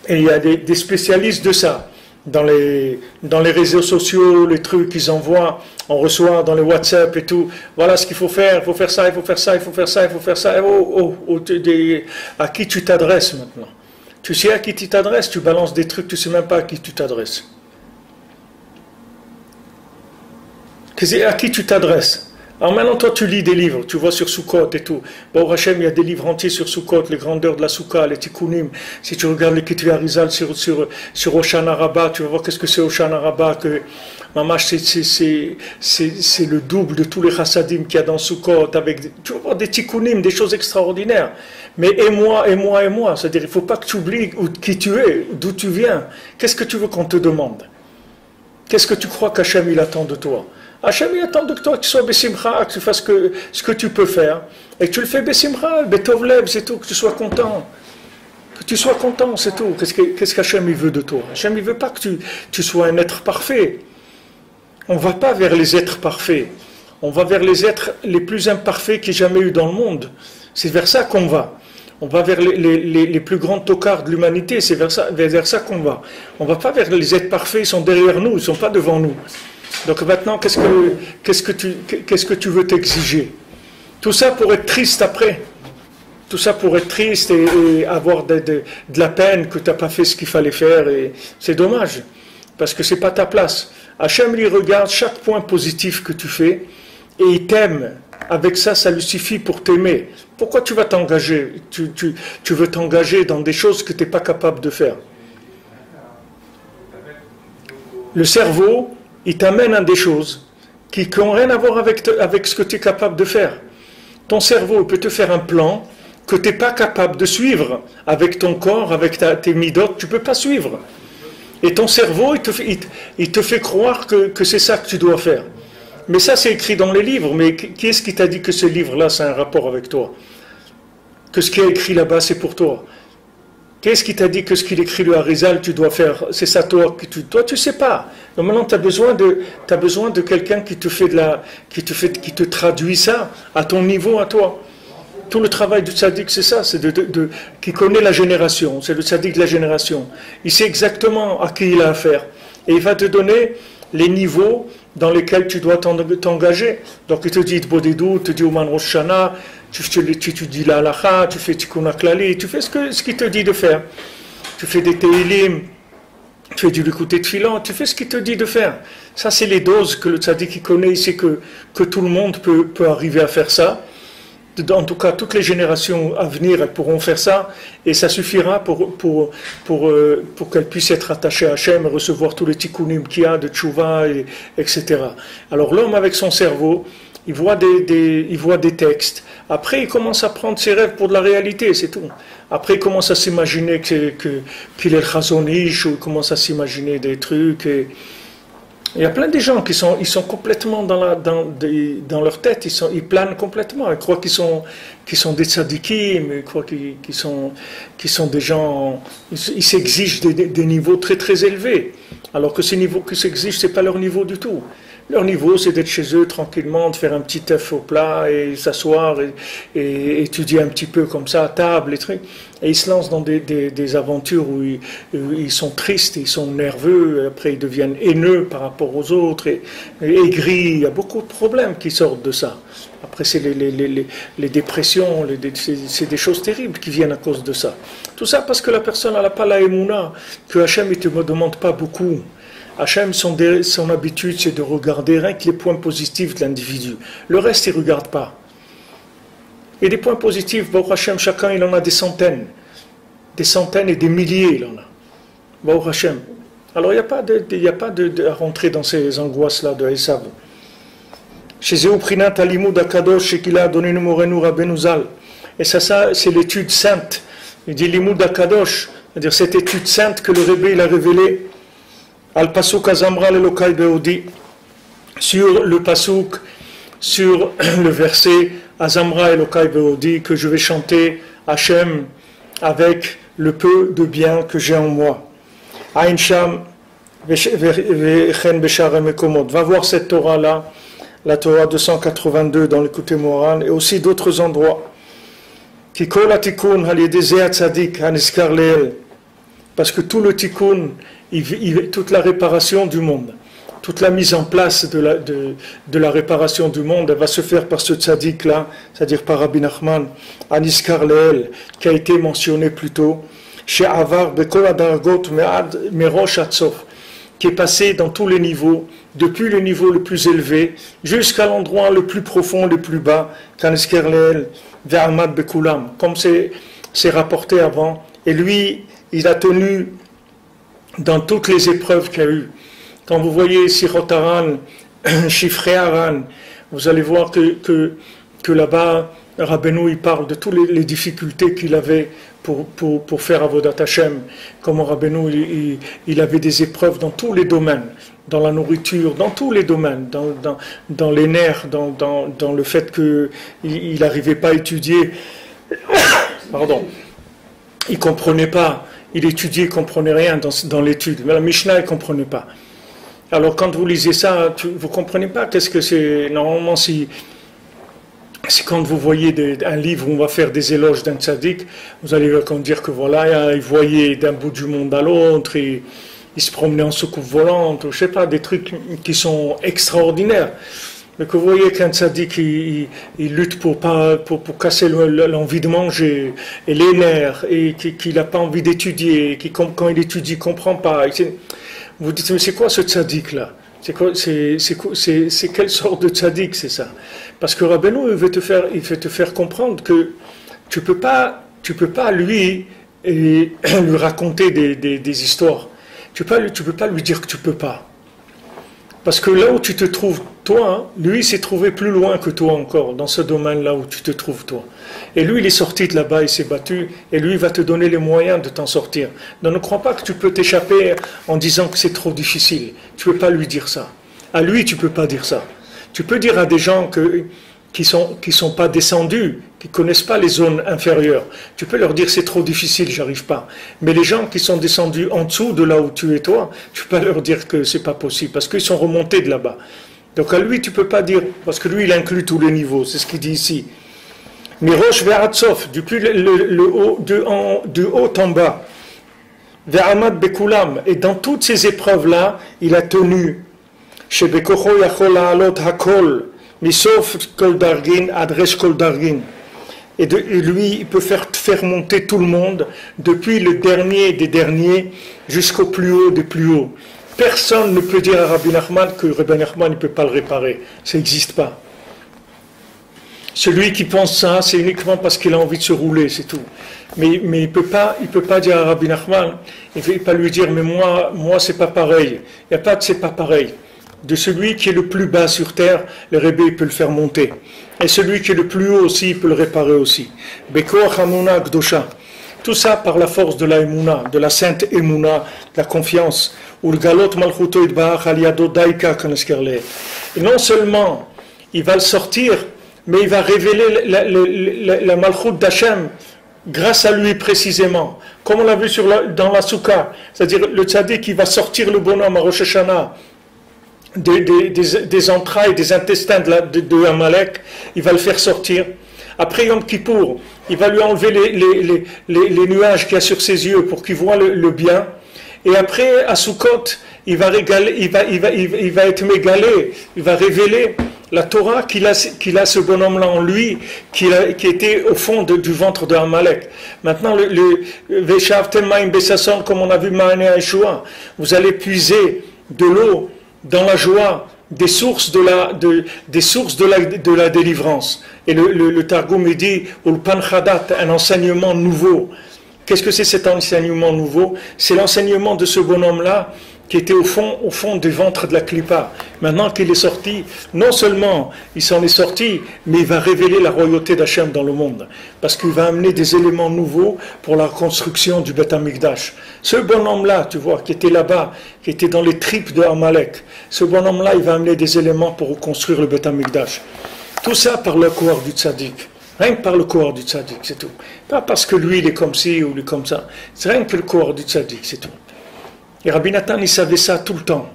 il y a des spécialistes de ça. Dans les réseaux sociaux, les trucs qu'ils envoient, on reçoit dans les WhatsApp et tout. Voilà ce qu'il faut faire ça, il faut faire ça, il faut faire ça, il faut faire ça. À qui tu t'adresses maintenant? Tu sais à qui tu t'adresses, tu balances des trucs, tu ne sais même pas à qui tu t'adresses. À qui tu t'adresses? Alors maintenant, toi, tu lis des livres, tu vois sur Sukkot et tout. Bon, Hachem, il y a des livres entiers sur Sukkot, les grandeurs de la Soukha, les Tikkunim. Si tu regardes les Ketuvei Arizal sur Hoshana Rabbah, tu vas voir qu'est-ce que c'est Hoshana Rabbah, que Mamash, c'est le double de tous les chassadim qu'il y a dans Sukkot, tu vas voir des Tikkunim, des choses extraordinaires. Mais et moi, c'est-à-dire, il ne faut pas que tu oublies qui tu es, d'où tu viens. Qu'est-ce que tu veux qu'on te demande? Qu'est-ce que tu crois qu'Hachem, il attend de toi? Hachem, il attend de toi que tu sois Bessimcha, que tu fasses ce que tu peux faire, et que tu le fais Bessimcha, Betovlev, c'est tout, que tu sois content. Que tu sois content, c'est tout. Qu'est-ce qu'Hachem, il veut de toi? Hachem, il ne veut pas que tu sois un être parfait. On ne va pas vers les êtres parfaits. On va vers les êtres les plus imparfaits qu'il y ait jamais eu dans le monde. C'est vers ça qu'on va. On va vers les plus grands tocards de l'humanité, c'est vers ça qu'on va. On ne va pas vers les êtres parfaits, ils sont derrière nous, ils ne sont pas devant nous. Donc maintenant, qu'est-ce que tu veux t'exiger? Tout ça pour être triste après. Tout ça pour être triste et avoir de la peine que tu n'as pas fait ce qu'il fallait faire. Et c'est dommage, parce que ce n'est pas ta place. Hachem, il regarde chaque point positif que tu fais et il t'aime. Avec ça, ça lui suffit pour t'aimer. Pourquoi tu vas t'engager? Tu veux t'engager dans des choses que tu n'es pas capable de faire. Le cerveau, il t'amène à des choses qui n'ont rien à voir avec ce que tu es capable de faire. Ton cerveau peut te faire un plan que tu n'es pas capable de suivre avec ton corps, avec tes midotes, tu ne peux pas suivre. Et ton cerveau, il te fait croire que c'est ça que tu dois faire. Mais ça, c'est écrit dans les livres. Mais qui est-ce qui t'a dit que ce livre-là, c'est un rapport avec toi? Que ce qui est écrit là-bas, c'est pour toi? Qu'est-ce qui t'a dit que ce qu'il écrit le Harizal, tu dois faire? C'est ça, toi, tu sais pas. Donc maintenant, tu as besoin de quelqu'un qui te traduit ça à ton niveau, à toi. Tout le travail du tzaddik, c'est ça, c'est qui connaît la génération, c'est le tzaddik de la génération. Il sait exactement à qui il a affaire. Et il va te donner les niveaux dans lesquels tu dois t'engager. Donc il te dit Bodedou, il te dit Ouman Rosh Shana, tu dis la halacha, tu fais Tikkun HaKlali, tu fais ce qu'il te dit de faire. Tu fais des Teilim, tu fais du Likutei Tfilah, tu fais ce qu'il te dit de faire. Ça, c'est les doses que le tzaddik connaît, il sait que tout le monde peut arriver à faire ça. En tout cas, toutes les générations à venir, elles pourront faire ça, et ça suffira pour qu'elles puissent être attachées à Hachem et recevoir tous les tikkunim qu'il y a de tchouva, etc. Alors l'homme avec son cerveau, il voit des textes. Après, il commence à prendre ses rêves pour de la réalité, c'est tout. Après, il commence à s'imaginer qu'il est le Chazon Ish, ou il commence à s'imaginer des trucs. Il y a plein de gens qui sont complètement dans leur tête, ils planent complètement, ils croient qu'ils sont des tzadikim, ils croient qu'ils sont des gens, ils s'exigent des niveaux très très élevés, alors que ces niveaux qu'ils s'exigent, c'est pas leur niveau du tout. Leur niveau, c'est d'être chez eux tranquillement, de faire un petit œuf au plat et s'asseoir et étudier un petit peu comme ça à table, et trucs. Et ils se lancent dans des aventures où ils sont tristes, ils sont nerveux, après ils deviennent haineux par rapport aux autres, et aigris. Il y a beaucoup de problèmes qui sortent de ça. Après, c'est les dépressions, c'est des choses terribles qui viennent à cause de ça. Tout ça parce que la personne n'a pas la émouna, que Hachem ne me demande pas beaucoup. Hachem, son habitude, c'est de regarder rien que les points positifs de l'individu. Le reste, il ne regarde pas. Et des points positifs, Baruch Hachem, chacun, il en a des centaines et des milliers, il en a. Baruch Hachem. Alors, il n'y a pas à rentrer dans ces angoisses-là de Esav. Chez Zéouprinat Alimud Akadosh, chez qu'il a donné nous Morenu Rabbeinu Zal. Et ça, c'est l'étude sainte. Il dit Limud Akadosh, c'est-à-dire cette étude sainte que le Rebbe, il a révélée. Al Pasuk Azamra Elokai Beodi, sur le Pasuk, sur le verset Azamra Elokai Beodi, que je vais chanter Hachem avec le peu de bien que j'ai en moi. Ain Sham Vechen Beshar Mekomot. Va voir cette Torah-là, la Torah 282 dans l'écouté moral, et aussi d'autres endroits. Ki kol hatikun hal yedei ze hatzadik haniskar leel. Parce que tout le tikkun, toute la réparation du monde, toute la mise en place de la réparation du monde, elle va se faire par ce tzaddik-là, c'est-à-dire par Rabbi Nachman, Aniskar Leel, qui a été mentionné plus tôt, chez Avar Bekol Adargot Merosh Atsof, qui est passé dans tous les niveaux, depuis le niveau le plus élevé jusqu'à l'endroit le plus profond, le plus bas, Kaniskar Leel, Ve'amad Bekulam, comme c'est rapporté avant, et lui, il a tenu dans toutes les épreuves qu'il y a eu. Quand vous voyez Sirot Haran, Shifrei Haran, vous allez voir que là-bas, Rabbeinu, il parle de toutes les difficultés qu'il avait pour faire Avodat Hashem. Comment Rabbeinu, il avait des épreuves dans tous les domaines, dans la nourriture, dans tous les domaines, dans les nerfs, dans le fait qu'il n'arrivait pas à étudier. Pardon. Il ne comprenait pas. Il étudiait, il ne comprenait rien dans l'étude. Mais la Mishnah, il ne comprenait pas. Alors quand vous lisez ça, vous ne comprenez pas. Qu'est-ce que c'est? Normalement, c'est quand vous voyez un livre où on va faire des éloges d'un tzaddik, vous allez dire que voilà, il voyait d'un bout du monde à l'autre, il se promenait en soucoupe volante, je ne sais pas, des trucs qui sont extraordinaires. Mais que vous voyez qu'un tzaddik, il lutte pour casser l'envie de manger, et les nerfs, et qu'il n'a pas envie d'étudier, et quand il étudie, il ne comprend pas. Vous dites, mais c'est quoi ce tzaddik-là? C'est quelle sorte de tzaddik, c'est ça? Parce que Rabbeinu, il veut te faire comprendre que tu peux pas lui raconter des histoires. Tu peux pas lui dire que tu peux pas. Parce que là où tu te trouves, toi, lui s'est trouvé plus loin que toi encore, dans ce domaine-là où tu te trouves, toi. Et lui, il est sorti de là-bas, il s'est battu, et lui, il va te donner les moyens de t'en sortir. Donc ne crois pas que tu peux t'échapper en disant que c'est trop difficile. Tu ne peux pas lui dire ça. À lui, tu ne peux pas dire ça. Tu peux dire à des gens qui sont pas descendus, qui connaissent pas les zones inférieures. Tu peux leur dire c'est trop difficile, j'arrive pas. Mais les gens qui sont descendus en dessous de là où tu es toi, tu peux pas leur dire que c'est pas possible parce qu'ils sont remontés de là-bas. Donc à lui tu peux pas dire parce que lui il inclut tous les niveaux, c'est ce qu'il dit ici. Mirosh ve'atsof, depuis le haut de haut en bas. Ve'amad bekulam, et dans toutes ces épreuves là, il a tenu. Shebekocho yachol ha'alot hakol. Misof kol dargin, adresh kol dargin. Et lui, il peut faire monter tout le monde, depuis le dernier des derniers jusqu'au plus haut des plus hauts. Personne ne peut dire à Rabbi Nachman que Rabbi Nachman ne peut pas le réparer. Ça n'existe pas. Celui qui pense ça, c'est uniquement parce qu'il a envie de se rouler, c'est tout. Mais il peut pas dire à Rabbi Nachman, il ne peut pas lui dire, mais moi c'est pas pareil. Il n'y a pas de c'est pas pareil. De celui qui est le plus bas sur terre, le Rebbe peut le faire monter. Et celui qui est le plus haut aussi, il peut le réparer aussi. Bekoach Hamuna Gdosha. Tout ça par la force de la Emouna, de la sainte Emouna, de la confiance. Ou le galot malchuto idbach aliado daika kaneskerle. Et non seulement il va le sortir, mais il va révéler la malchut d'Hachem grâce à lui précisément. Comme on l'a vu dans la Souka. C'est-à-dire le tzaddik qui va sortir le bonhomme à Rosh Hashanah des entrailles, des intestins de Amalek, il va le faire sortir. Après Yom Kippour, il va lui enlever les nuages qu'il y a sur ses yeux pour qu'il voit le bien. Et après, à Sukkot, il va être mégalé, il va révéler la Torah qu'il a ce bonhomme-là en lui, qui était au fond du ventre de Amalek. Maintenant, Veshavtem Ma'im Besasson, comme on a vu Ma'ane Yeshua, vous allez puiser de l'eau dans la joie des sources de la délivrance. Et le Targum dit Ulpan Chadat, un enseignement nouveau. Qu'est-ce que c'est cet enseignement nouveau? C'est l'enseignement de ce bonhomme-là qui était au fond du ventre de la Klippa. Maintenant qu'il est sorti, non seulement il s'en est sorti, mais il va révéler la royauté d'Hachem dans le monde. Parce qu'il va amener des éléments nouveaux pour la construction du Beth Amikdash. Ce bonhomme-là, tu vois, qui était là-bas, qui était dans les tripes de Amalek, ce bonhomme-là, il va amener des éléments pour reconstruire le Beth Amikdash. Tout ça par le corps du tzaddik. Rien que par le corps du tzaddik, c'est tout. Pas parce que lui, il est comme ci ou lui comme ça. C'est rien que le corps du tzaddik, c'est tout. Et Rabbi Nathan, il savait ça tout le temps.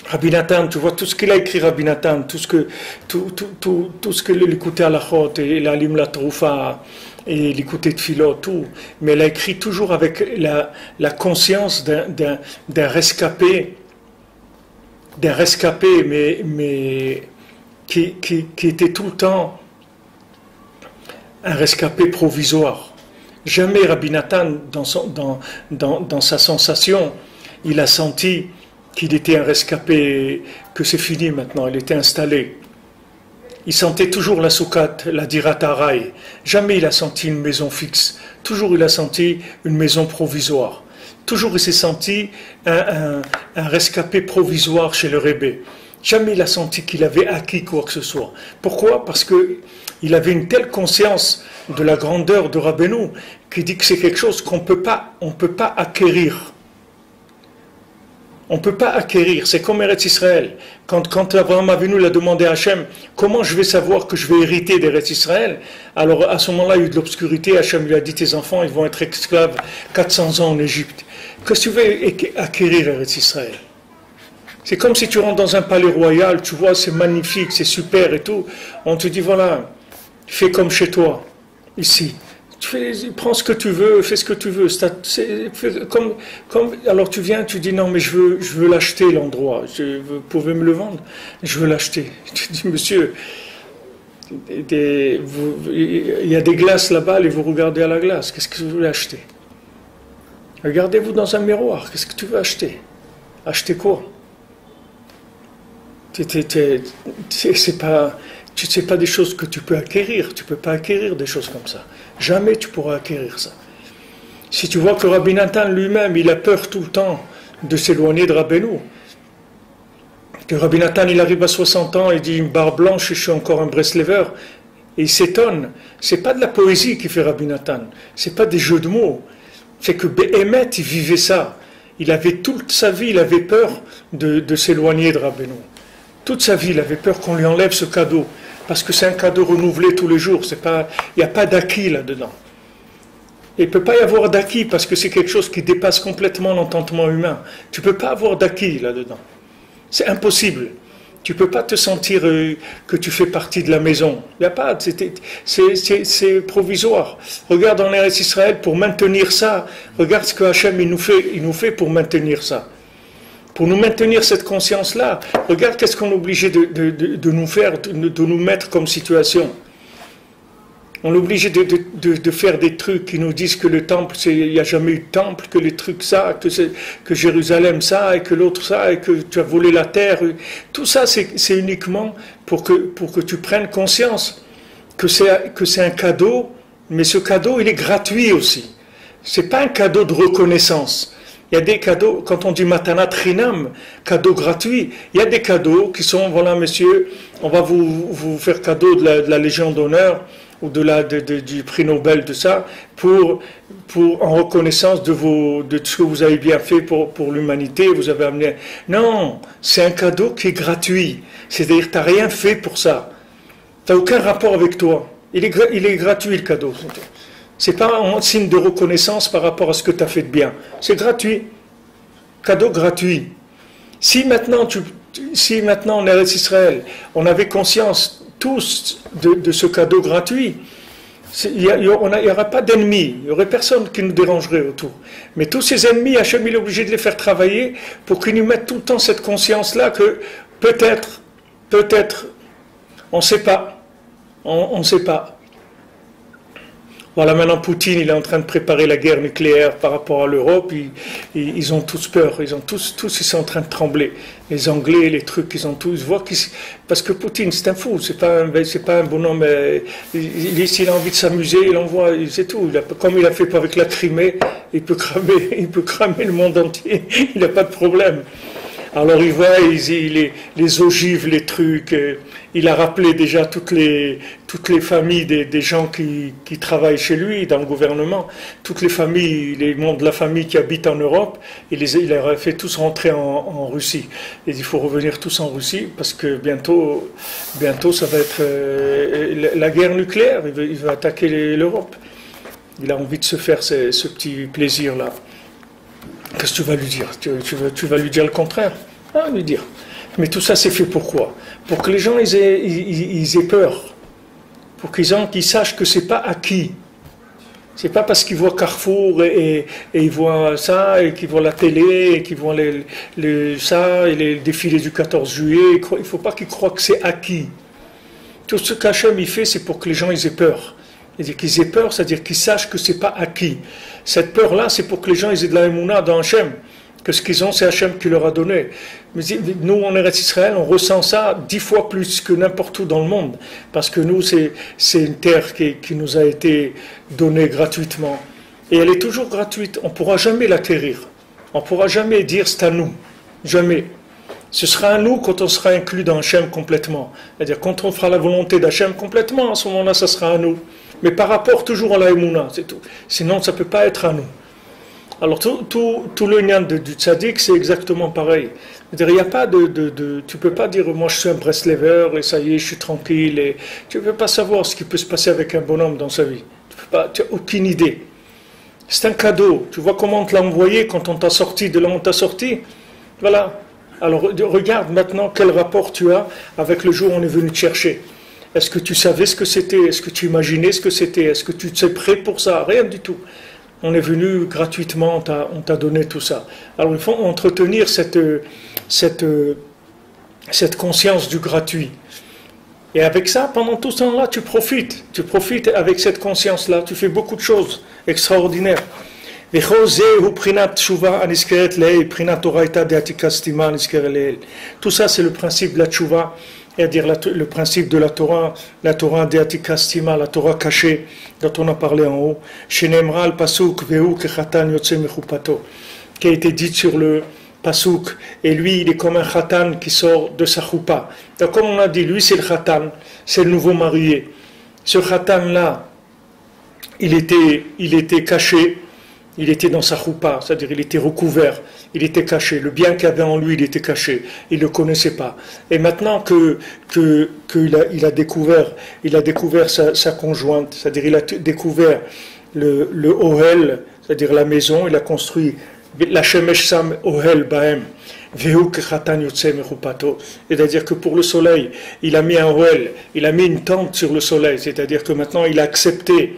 Rabbi Nathan, tu vois, tout ce qu'il a écrit, Rabbi Nathan, tout ce que l'écoutait à la chôte, et l'alim la troufa, et l'écoutait de philo, tout. Mais il a écrit toujours avec la conscience d'un rescapé, mais qui était tout le temps un rescapé provisoire. Jamais Rabbi Nathan, dans sa sensation, il a senti qu'il était un rescapé, que c'est fini maintenant, il était installé. Il sentait toujours la soukat, la dirat harai. Jamais il a senti une maison fixe. Toujours il a senti une maison provisoire. Toujours il s'est senti un rescapé provisoire chez le Rebbe. Jamais il a senti qu'il avait acquis quoi que ce soit. Pourquoi? Parce qu'il avait une telle conscience de la grandeur de Rabbeinu qui dit que c'est quelque chose qu'on peut pas acquérir. On ne peut pas acquérir. C'est comme Eretz Israël. Quand Abraham Avinu l'a demandé à Hachem, comment je vais savoir que je vais hériter d'Eretz Israël? Alors à ce moment-là, il y a eu de l'obscurité. Hachem lui a dit, tes enfants, ils vont être esclaves 400 ans en Égypte. Qu'est-ce que tu veux acquérir Eretz Israël? C'est comme si tu rentres dans un palais royal, tu vois, c'est magnifique, c'est super et tout. On te dit, voilà, fais comme chez toi, ici. Prends ce que tu veux, fais ce que tu veux. Alors tu viens, tu dis non, mais je veux l'acheter l'endroit. Vous pouvez me le vendre? Je veux l'acheter. Tu dis monsieur, il y a des glaces là-bas, et vous regardez à la glace. Qu'est-ce que vous voulez acheter? Regardez-vous dans un miroir. Qu'est-ce que tu veux acheter? Acheter quoi? C'est pas des choses que tu peux acquérir. Tu peux pas acquérir des choses comme ça. Jamais tu pourras acquérir ça. Si tu vois que Rabbi Nathan lui-même, il a peur tout le temps de s'éloigner de Rabbeinu, que Rabbi Nathan, il arrive à 60 ans et dit une barbe blanche et je suis encore un Breslever, et il s'étonne. C'est pas de la poésie qui fait Rabbi Nathan, c'est pas des jeux de mots. C'est que Béhémet, il vivait ça. Il avait toute sa vie, il avait peur de s'éloigner de Rabbeinu. Toute sa vie, il avait peur qu'on lui enlève ce cadeau. Parce que c'est un cadeau renouvelé tous les jours. Il n'y a pas d'acquis là-dedans. Et il ne peut pas y avoir d'acquis parce que c'est quelque chose qui dépasse complètement l'entendement humain. Tu ne peux pas avoir d'acquis là-dedans. C'est impossible. Tu ne peux pas te sentir que tu fais partie de la maison. Il n'y a pas. C'est provisoire. Regarde en Eretz Israël pour maintenir ça. Regarde ce que Hachem il nous fait pour maintenir ça. Pour nous maintenir cette conscience-là, regarde qu'est-ce qu'on est obligé de nous faire, de nous mettre comme situation. On est obligé de faire des trucs qui nous disent que le temple, il n'y a jamais eu de temple, que les trucs ça, que Jérusalem ça, et que l'autre ça, et que tu as volé la terre. Tout ça, c'est uniquement pour que tu prennes conscience que c'est un cadeau, mais ce cadeau, il est gratuit aussi. Ce n'est pas un cadeau de reconnaissance. Il y a des cadeaux, quand on dit matanat chinam, cadeau gratuit, il y a des cadeaux qui sont, voilà monsieur, on va vous faire cadeau de la Légion d'honneur ou du prix Nobel, de ça, en reconnaissance de ce que vous avez bien fait pour l'humanité, vous avez amené. Non, c'est un cadeau qui est gratuit, c'est-à-dire que tu n'as rien fait pour ça, tu n'as aucun rapport avec toi, il est gratuit le cadeau. C'est pas un signe de reconnaissance par rapport à ce que tu as fait de bien. C'est gratuit. Cadeau gratuit. Si maintenant en Eretz Israël, on avait conscience tous de ce cadeau gratuit, il n'y aura pas d'ennemis, il n'y aurait personne qui nous dérangerait autour. Mais tous ces ennemis, Hachem il est obligé de les faire travailler pour qu'ils nous mettent tout le temps cette conscience-là que peut-être, on ne sait pas. On ne sait pas. Voilà, maintenant Poutine, il est en train de préparer la guerre nucléaire par rapport à l'Europe. Ils ont tous peur, ils sont en train de trembler. Les Anglais, les trucs, ils ont tous voient parce que Poutine, c'est un fou, c'est pas un bonhomme. S'il a envie de s'amuser, il envoie, c'est tout. Comme il a fait avec la Crimée, il peut cramer le monde entier. Il n'a pas de problème. Alors il voit les ogives, les trucs. Il a rappelé déjà toutes les familles des gens qui travaillent chez lui, dans le gouvernement, toutes les familles, les membres de la famille qui habitent en Europe, il les a fait tous rentrer en Russie. Et il faut revenir tous en Russie parce que bientôt ça va être la guerre nucléaire. Il veut attaquer l'Europe. Il a envie de se faire ce petit plaisir-là. Qu'est-ce que tu vas lui dire? Tu vas lui dire le contraire? Ah, lui dire. Mais tout ça, c'est fait pourquoi? Pour que les gens ils aient peur. Pour qu'ils sachent que c'est pas acquis. C'est pas parce qu'ils voient Carrefour et ils voient ça, et qu'ils voient la télé, et qu'ils voient ça, et les défilés du 14 juillet. Il ne faut pas qu'ils croient que c'est acquis. Tout ce qu'Hachem il fait, c'est pour que les gens ils aient peur. C'est-à-dire qu'ils aient peur, c'est-à-dire qu'ils sachent que c'est pas acquis. Cette peur-là, c'est pour que les gens ils aient de la émouna dans Hachem. Que ce qu'ils ont, c'est Hachem qui leur a donné. Mais nous, en Eretz Israël, on ressent ça 10 fois plus que n'importe où dans le monde. Parce que nous, c'est une terre qui nous a été donnée gratuitement. Et elle est toujours gratuite. On ne pourra jamais l'acquérir. On ne pourra jamais dire c'est à nous. Jamais. Ce sera à nous quand on sera inclus dans Hachem complètement. C'est-à-dire quand on fera la volonté d'Hachem complètement, à ce moment-là, ça sera à nous. Mais par rapport toujours à la Emouna, c'est tout. Sinon, ça ne peut pas être à nous. Alors tout le lien du tzaddik, c'est exactement pareil. Il n'y a pas tu ne peux pas dire moi je suis un Breslever et ça y est, je suis tranquille. Et, tu ne peux pas savoir ce qui peut se passer avec un bonhomme dans sa vie. Tu n'as aucune idée. C'est un cadeau. Tu vois comment on te l'a envoyé quand on t'a sorti de là où on t'a sorti. Voilà. Alors regarde maintenant quel rapport tu as avec le jour où on est venu te chercher. Est-ce que tu savais ce que c'était? Est-ce que tu imaginais ce que c'était? Est-ce que tu te sais prêt pour ça? Rien du tout. On est venu gratuitement, on t'a donné tout ça. Alors il faut entretenir cette conscience du gratuit. Et avec ça, pendant tout ce temps-là, tu profites. Tu profites avec cette conscience-là. Tu fais beaucoup de choses extraordinaires. Tout ça, c'est le principe de la tchouva, c'est-à-dire le principe de la Torah Deatika Stima, la Torah cachée, dont on a parlé en haut, Shenemra pasuk Vehu Kechatan Yotse Mechupato, qui a été dit sur le pasuk, et lui, il est comme un khatan qui sort de sa choupa. Donc, comme on a dit, lui, c'est le khatan, c'est le nouveau marié. Ce khatan-là, il était caché. Il était dans sa choupa, c'est-à-dire il était recouvert, il était caché. Le bien qu'il avait en lui, il était caché. Il ne le connaissait pas. Et maintenant qu'il a découvert sa conjointe, c'est-à-dire il a découvert le Ohel, c'est-à-dire la maison, il a construit la Shemesh Sam Ohel Baem, Vehu Kechatan Yotse Mechupato, c'est-à-dire que pour le soleil, il a mis un Ohel, il a mis une tente sur le soleil, c'est-à-dire que maintenant il a accepté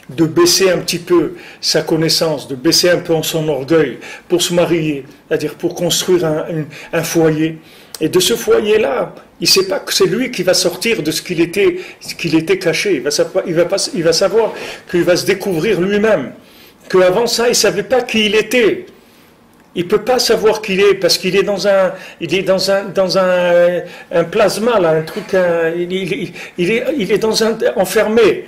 de baisser un petit peu sa connaissance, de baisser un peu son orgueil pour se marier, c'est-à-dire pour construire un foyer. Et de ce foyer-là, il ne sait pas que c'est lui qui va sortir de ce qu'il était caché. Il va savoir qu'il va se découvrir lui-même. Qu'avant ça, il ne savait pas qui il était. Il ne peut pas savoir qui il est parce qu'il est dans un plasma, là, un truc, il est enfermé.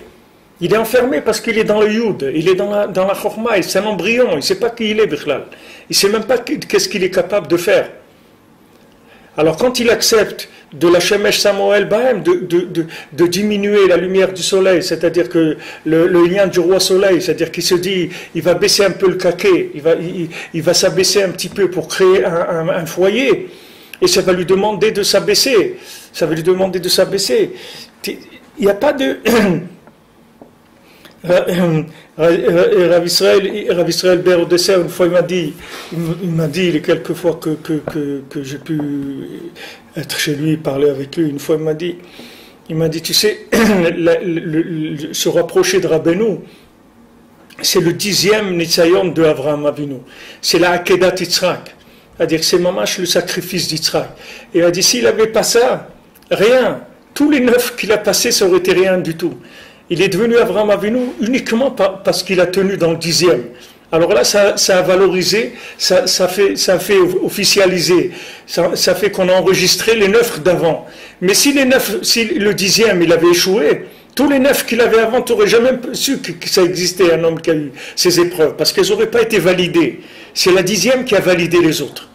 Il est enfermé parce qu'il est dans le Yud, il est dans la Chorma, c'est un embryon, il ne sait pas qui il est, Bichlal. Il ne sait même pas qu'est-ce qu'il est capable de faire. Alors quand il accepte de la Shemesh Samuel Bahem, de diminuer la lumière du soleil, c'est-à-dire que le lien du roi soleil, c'est-à-dire qu'il se dit, il va baisser un peu le caquet, il va s'abaisser un petit peu pour créer un foyer, et ça va lui demander de s'abaisser. Il n'y a pas de... Rav Israël Ber Odessa, une fois il m'a dit les quelques fois que j'ai pu être chez lui, parler avec lui, une fois il m'a dit tu sais, se rapprocher de Rabbeinu, c'est le 10e Nitsayon de Avraham Avinu, c'est la Akedat Yitzhak, c'est-à-dire que c'est mamash le sacrifice d'Yitzhak. Et il a dit s'il n'avait pas ça, rien, tous les 9 qu'il a passés, ça aurait été rien du tout. Il est devenu Avraham Avinu uniquement parce qu'il a tenu dans le 10e. Alors là, ça a valorisé, ça fait officialiser, ça fait qu'on a enregistré les 9 d'avant. Mais si le 10e, il avait échoué, tous les 9 qu'il avait avant, tu n'aurais jamais su que ça existait, un homme qui a eu ces épreuves, parce qu'elles n'auraient pas été validées. C'est la 10e qui a validé les autres.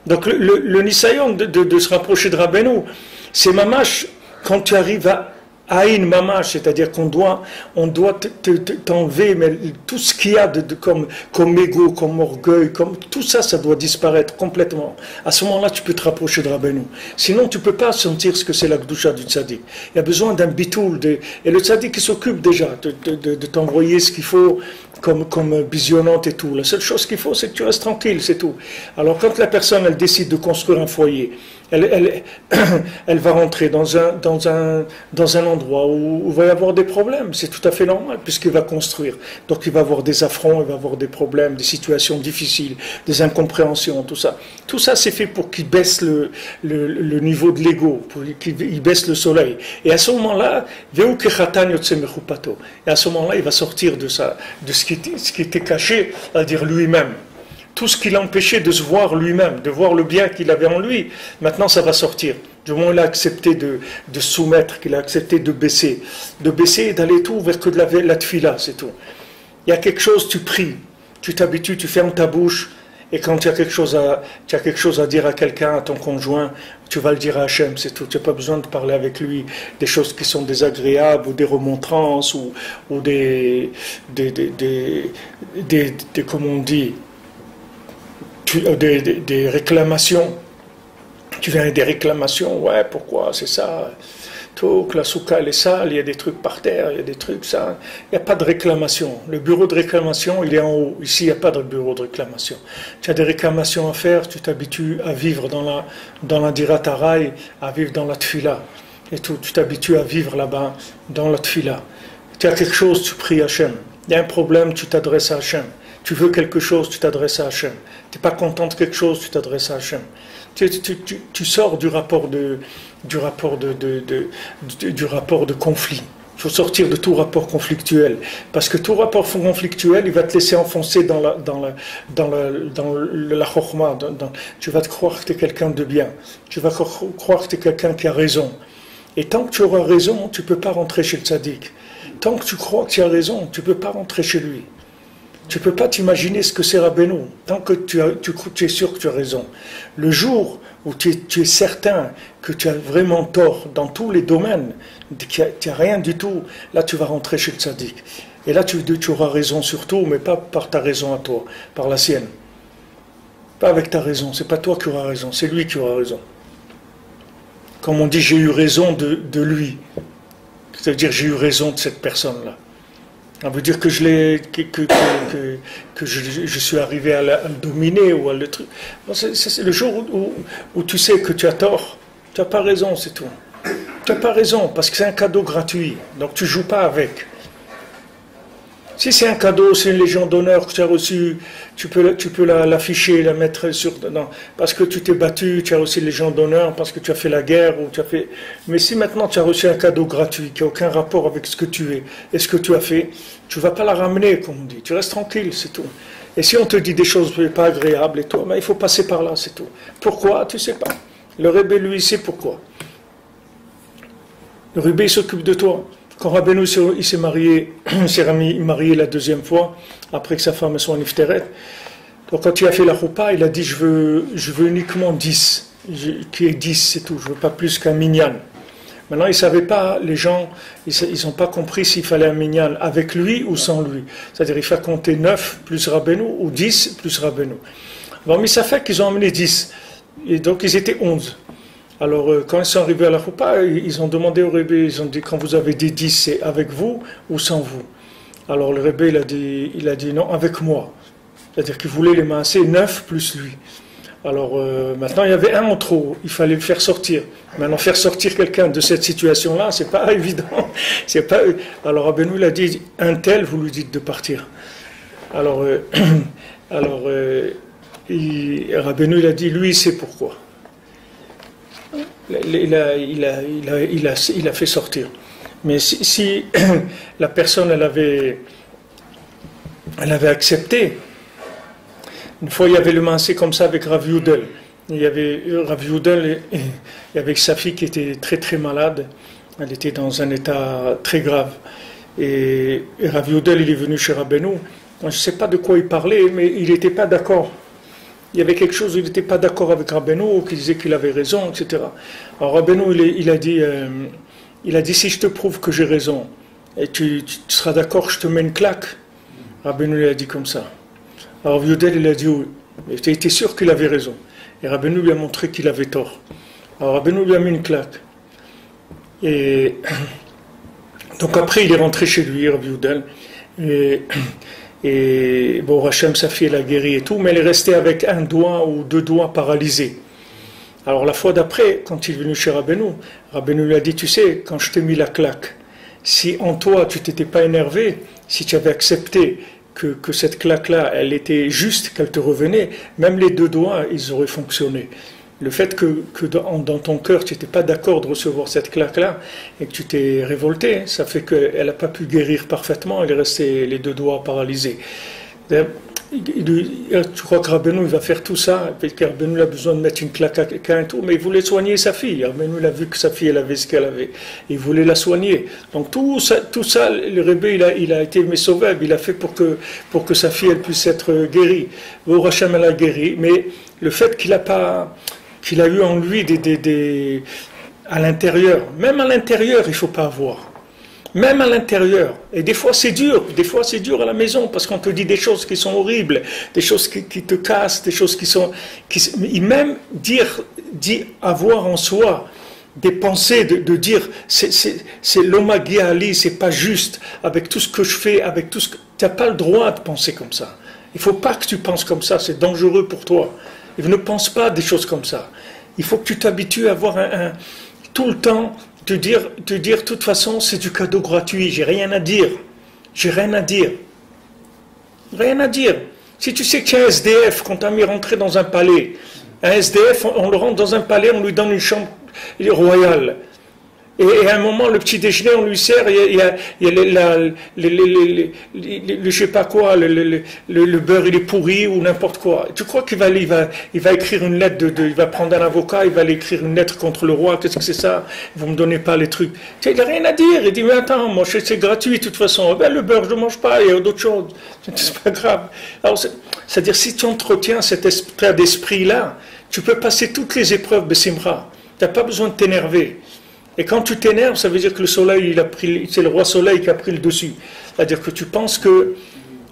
Donc le Nisayon de se rapprocher de Rabbeinu, c'est mamash, quand tu arrives à Aïn Mamash, c'est-à-dire qu'on doit t'enlever, mais tout ce qu'il y a comme égo, comme orgueil, tout ça, ça doit disparaître complètement. À ce moment-là, tu peux te rapprocher de Rabbeinu. Sinon, tu ne peux pas sentir ce que c'est la Gdusha du tzaddik. Il y a besoin d'un bitoul, et le tzaddik qui s'occupe déjà de t'envoyer ce qu'il faut comme visionnante et tout. La seule chose qu'il faut, c'est que tu restes tranquille, c'est tout. Alors, quand la personne, elle décide de construire un foyer, elle va rentrer dans un endroit où il va y avoir des problèmes. C'est tout à fait normal, puisqu'il va construire. Donc il va avoir des affronts, il va avoir des problèmes, des situations difficiles, des incompréhensions, tout ça. Tout ça, c'est fait pour qu'il baisse le niveau de l'ego, pour qu'il baisse le soleil. Et à ce moment-là, et à ce moment-là, il va sortir de ce qui était caché, c'est-à-dire lui-même. Tout ce qui l'empêchait de se voir lui-même, de voir le bien qu'il avait en lui, maintenant ça va sortir. Du moment où il a accepté de soumettre, qu'il a accepté de baisser et d'aller tout vers que de la tfila, c'est tout. Il y a quelque chose, tu pries, tu t'habitues, tu fermes ta bouche, et quand tu as quelque chose à dire à quelqu'un, à ton conjoint, tu vas le dire à Hachem, c'est tout. Tu n'as pas besoin de parler avec lui des choses qui sont désagréables, ou des remontrances, ou des comment on dit, des réclamations. Tu viens avec des réclamations, ouais, pourquoi, c'est ça, tout, que la souka elle est sale, il y a des trucs par terre, il y a des trucs, ça. Il n'y a pas de réclamation. Le bureau de réclamation, il est en haut. Ici, il n'y a pas de bureau de réclamation. Tu as des réclamations à faire, tu t'habitues à vivre dans la diratarai, à vivre dans la tfila. et tout. Tu t'habitues à vivre là-bas, dans la tfila. Tu as quelque chose, tu pries Hachem. Il y a un problème, tu t'adresses à Hachem. Tu veux quelque chose, tu t'adresses à Hachem. Tu n'es pas content de quelque chose, tu t'adresses à Hachem. Tu sors du rapport de conflit. Il faut sortir de tout rapport conflictuel. Parce que tout rapport conflictuel, il va te laisser enfoncer dans la chokhma. Tu vas te croire que tu es quelqu'un de bien. Tu vas croire que tu es quelqu'un qui a raison. Et tant que tu auras raison, tu ne peux pas rentrer chez le tzaddik. Tant que tu crois que tu as raison, tu ne peux pas rentrer chez lui. Tu ne peux pas t'imaginer ce que c'est Rabbeinu. Tant que tu es sûr que tu as raison. Le jour où tu es certain que tu as vraiment tort dans tous les domaines, tu n'as rien du tout, là tu vas rentrer chez le tzaddik. Et là tu auras raison surtout, mais pas par ta raison à toi, par la sienne. Pas avec ta raison, c'est pas toi qui auras raison, c'est lui qui aura raison. Comme on dit, j'ai eu raison de lui. C'est-à-dire j'ai eu raison de cette personne-là. Ça veut dire que je suis arrivé à le dominer ou à le truc. C'est le jour où tu sais que tu as tort, tu n'as pas raison, c'est tout. Tu n'as pas raison, parce que c'est un cadeau gratuit, donc tu ne joues pas avec. Si c'est un cadeau, c'est une légion d'honneur que tu as reçue, tu peux l'afficher, la mettre sur... Non, parce que tu t'es battu, tu as reçu une légion d'honneur, parce que tu as fait la guerre, ou tu as fait... Mais si maintenant tu as reçu un cadeau gratuit, qui n'a aucun rapport avec ce que tu es, et ce que tu as fait, tu ne vas pas la ramener, comme on dit. Tu restes tranquille, c'est tout. Et si on te dit des choses pas agréables, et toi, ben, il faut passer par là, c'est tout. Pourquoi? Tu ne sais pas. Le Rebbe, lui, il sait pourquoi. Le Rebbe, il s'occupe de toi. Quand Rabbeinu il s'est marié la deuxième fois, après que sa femme soit nifteret, donc quand il a fait la roupa, il a dit je veux uniquement 10, qui est 10, c'est tout, je veux pas plus qu'un minyan. Maintenant, ils ne savaient pas, les gens, ils n'ont pas compris s'il fallait un minyan avec lui ou sans lui. C'est-à-dire il fallait compter 9 plus Rabbeinu ou 10 plus Rabbeinu. Alors, mais ça fait qu'ils ont emmené 10, et donc ils étaient 11. Alors, quand ils sont arrivés à la Choupa, ils ont demandé au Rebbe, ils ont dit, quand vous avez dit 10, c'est avec vous ou sans vous? Alors, le Rebbe, il a dit non, avec moi. C'est-à-dire qu'il voulait les masser 9 plus lui. Alors, maintenant, il y avait un en trop, il fallait le faire sortir. Maintenant, faire sortir quelqu'un de cette situation-là, c'est pas évident. C'est pas... Alors, Rabbeinu, il a dit, un tel, vous lui dites de partir. Alors, Rabbeinu, il a dit, lui, il sait pourquoi. Il a fait sortir. Mais si la personne elle avait accepté, une fois il y avait le mancé comme ça avec Rav Yudel. Il y avait Rav Yudel, il y avait sa fille qui était très très malade. Elle était dans un état très grave. Et Rav Yudel, il est venu chez Rabbeinu. Je ne sais pas de quoi il parlait, mais il n'était pas d'accord. Il y avait quelque chose où il n'était pas d'accord avec Rabbeinu, qui disait qu'il avait raison, etc. Alors Rabbeinu, il a dit, si je te prouve que j'ai raison, et tu seras d'accord que je te mets une claque. Rabbeinu, il a dit comme ça. Alors Yudel, il a dit oui. Il était sûr qu'il avait raison. Et Rabbeinu lui a montré qu'il avait tort. Alors Rabbeinu lui a mis une claque. Et donc après, il est rentré chez lui, Rav Yudel. Et bon, Hachem, sa fille, elle a guéri et tout, mais elle est restée avec un doigt ou 2 doigts paralysés. Alors la fois d'après, quand il est venu chez Rabbeinu, Rabbeinu lui a dit, tu sais, quand je t'ai mis la claque, si en toi tu t'étais pas énervé, si tu avais accepté que cette claque-là, elle était juste, qu'elle te revenait, même les 2 doigts, ils auraient fonctionné. Le fait que dans ton cœur, tu n'étais pas d'accord de recevoir cette claque-là et que tu t'es révolté, ça fait qu'elle n'a pas pu guérir parfaitement, elle est restée les 2 doigts paralysés. Tu crois que Rabbeinu il va faire tout ça, parce que Rabbeinu a besoin de mettre une claque à quelqu'un et tout, mais il voulait soigner sa fille. Rabbeinu il a vu que sa fille elle avait ce qu'elle avait, il voulait la soigner. Donc tout ça, le Rebbe il a été sauvé, il a fait pour que sa fille elle puisse être guérie. Au Hachem elle a guéri, mais le fait qu'il a eu en lui à l'intérieur, même à l'intérieur il ne faut pas avoir. Même à l'intérieur. Et des fois c'est dur à la maison parce qu'on te dit des choses qui sont horribles, des choses qui te cassent, des choses même avoir en soi des pensées de dire c'est l'omagiali, c'est pas juste, avec tout ce que je fais, avec tout ce que... Tu n'as pas le droit de penser comme ça. Il ne faut pas que tu penses comme ça, c'est dangereux pour toi. Ne pense pas des choses comme ça. Il faut que tu t'habitues à avoir tout le temps, te dire, de toute façon, c'est du cadeau gratuit, j'ai rien à dire. J'ai rien à dire. Rien à dire. Si tu sais qu'il y a un SDF, quand tu as mis rentrer dans un palais, un SDF, on le rentre dans un palais, on lui donne une chambre royale. Et à un moment, le petit déjeuner, on lui sert, il y a je sais pas quoi, le beurre, il est pourri ou n'importe quoi. Tu crois qu'il va écrire une lettre, il va prendre un avocat, il va aller écrire une lettre contre le roi, qu'est-ce que c'est ça? Vous me donnez pas les trucs. Il n'a rien à dire. Il dit, mais attends, moi, c'est gratuit de toute façon. Ben, le beurre, je ne mange pas, il y a d'autres choses. C'est pas grave. Alors, c'est-à-dire, si tu entretiens cet état d'esprit-là, tu peux passer toutes les épreuves de Simra. Tu n'as pas besoin de t'énerver. Et quand tu t'énerves, ça veut dire que le soleil, c'est le roi soleil qui a pris le dessus. C'est-à-dire que tu penses que,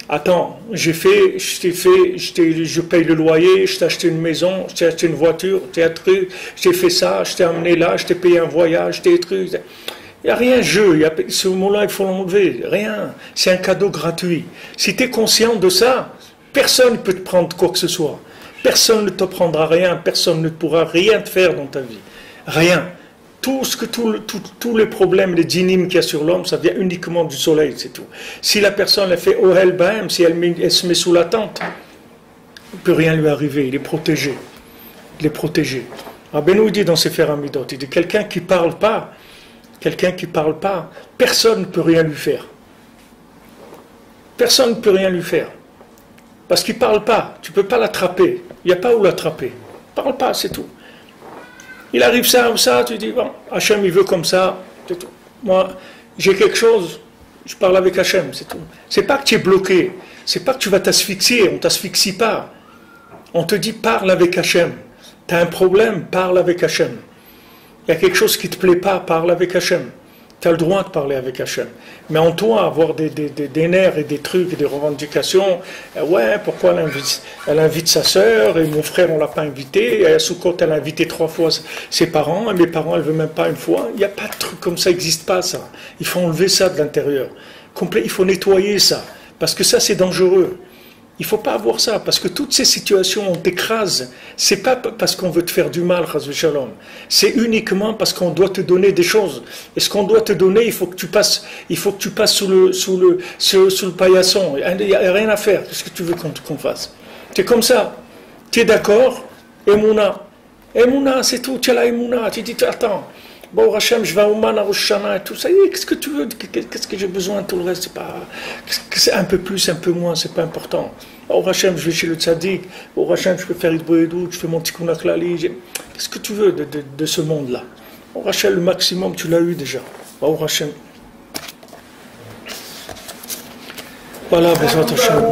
attends, je paye le loyer, je t'ai acheté une maison, je t'ai acheté une voiture, je t'ai fait ça, je t'ai amené là, je t'ai payé un voyage, je t'ai truc. Il n'y a rien jeu, ce mot-là, il faut l'enlever, rien. C'est un cadeau gratuit. Si tu es conscient de ça, personne ne peut te prendre quoi que ce soit. Personne ne te prendra rien, personne ne pourra rien te faire dans ta vie. Rien. Tous les problèmes, les djinim qu'il y a sur l'homme, ça vient uniquement du soleil, c'est tout. Si la personne elle fait Ohel Bahem, si elle se met sous la tente, il ne peut rien lui arriver, il est protégé. Il est protégé. Rabbeinu dit dans ses Amidot, il dit quelqu'un qui parle pas, personne ne peut rien lui faire. Personne ne peut rien lui faire. Parce qu'il ne parle pas, tu ne peux pas l'attraper. Il n'y a pas où l'attraper. Il ne parle pas, c'est tout. Il arrive ça ou ça, tu dis, bon, Hachem il veut comme ça, c'est tout. Moi, j'ai quelque chose, je parle avec Hachem, c'est tout. C'est pas que tu es bloqué, c'est pas que tu vas t'asphyxier, on ne t'asphyxie pas. On te dit, parle avec Hachem. Tu as un problème, parle avec Hachem. Il y a quelque chose qui ne te plaît pas, parle avec Hachem. Tu as le droit de parler avec Hachem. Mais en toi, avoir des nerfs et des trucs et des revendications, ouais, pourquoi elle invite sa sœur et mon frère, on ne l'a pas invité, et à Soukot, elle a invité 3 fois ses parents, et mes parents, elle ne veut même pas une fois. Il n'y a pas de truc comme ça, n'existe pas ça. Il faut enlever ça de l'intérieur. Il faut nettoyer ça, parce que ça, c'est dangereux. Il ne faut pas avoir ça, parce que toutes ces situations, on t'écrase. Ce n'est pas parce qu'on veut te faire du mal, Chas v'Shalom. C'est uniquement parce qu'on doit te donner des choses. Et ce qu'on doit te donner, il faut que tu passes sous le paillasson. Il n'y a rien à faire. Qu'est-ce que tu veux qu'on fasse? Tu es comme ça. Tu es d'accord? Emouna. Emouna, c'est tout. Tu as la Emouna. Tu dis, attends. Bon, Hachem, je vais au Man, à Rosh Hashanah et tout ça. Qu'est-ce que tu veux? Qu'est-ce que j'ai besoin? Tout le reste, c'est pas. C'est un peu plus, un peu moins, c'est pas important. Au Hachem, je vais chez le Tzadik. Au Hachem, je peux faire Idboedou, je fais mon Tikkun HaKlali. Qu'est-ce que tu veux de ce monde-là? Au Hachem, le maximum, tu l'as eu déjà. Au Hachem. Voilà, Bezrat Hachem.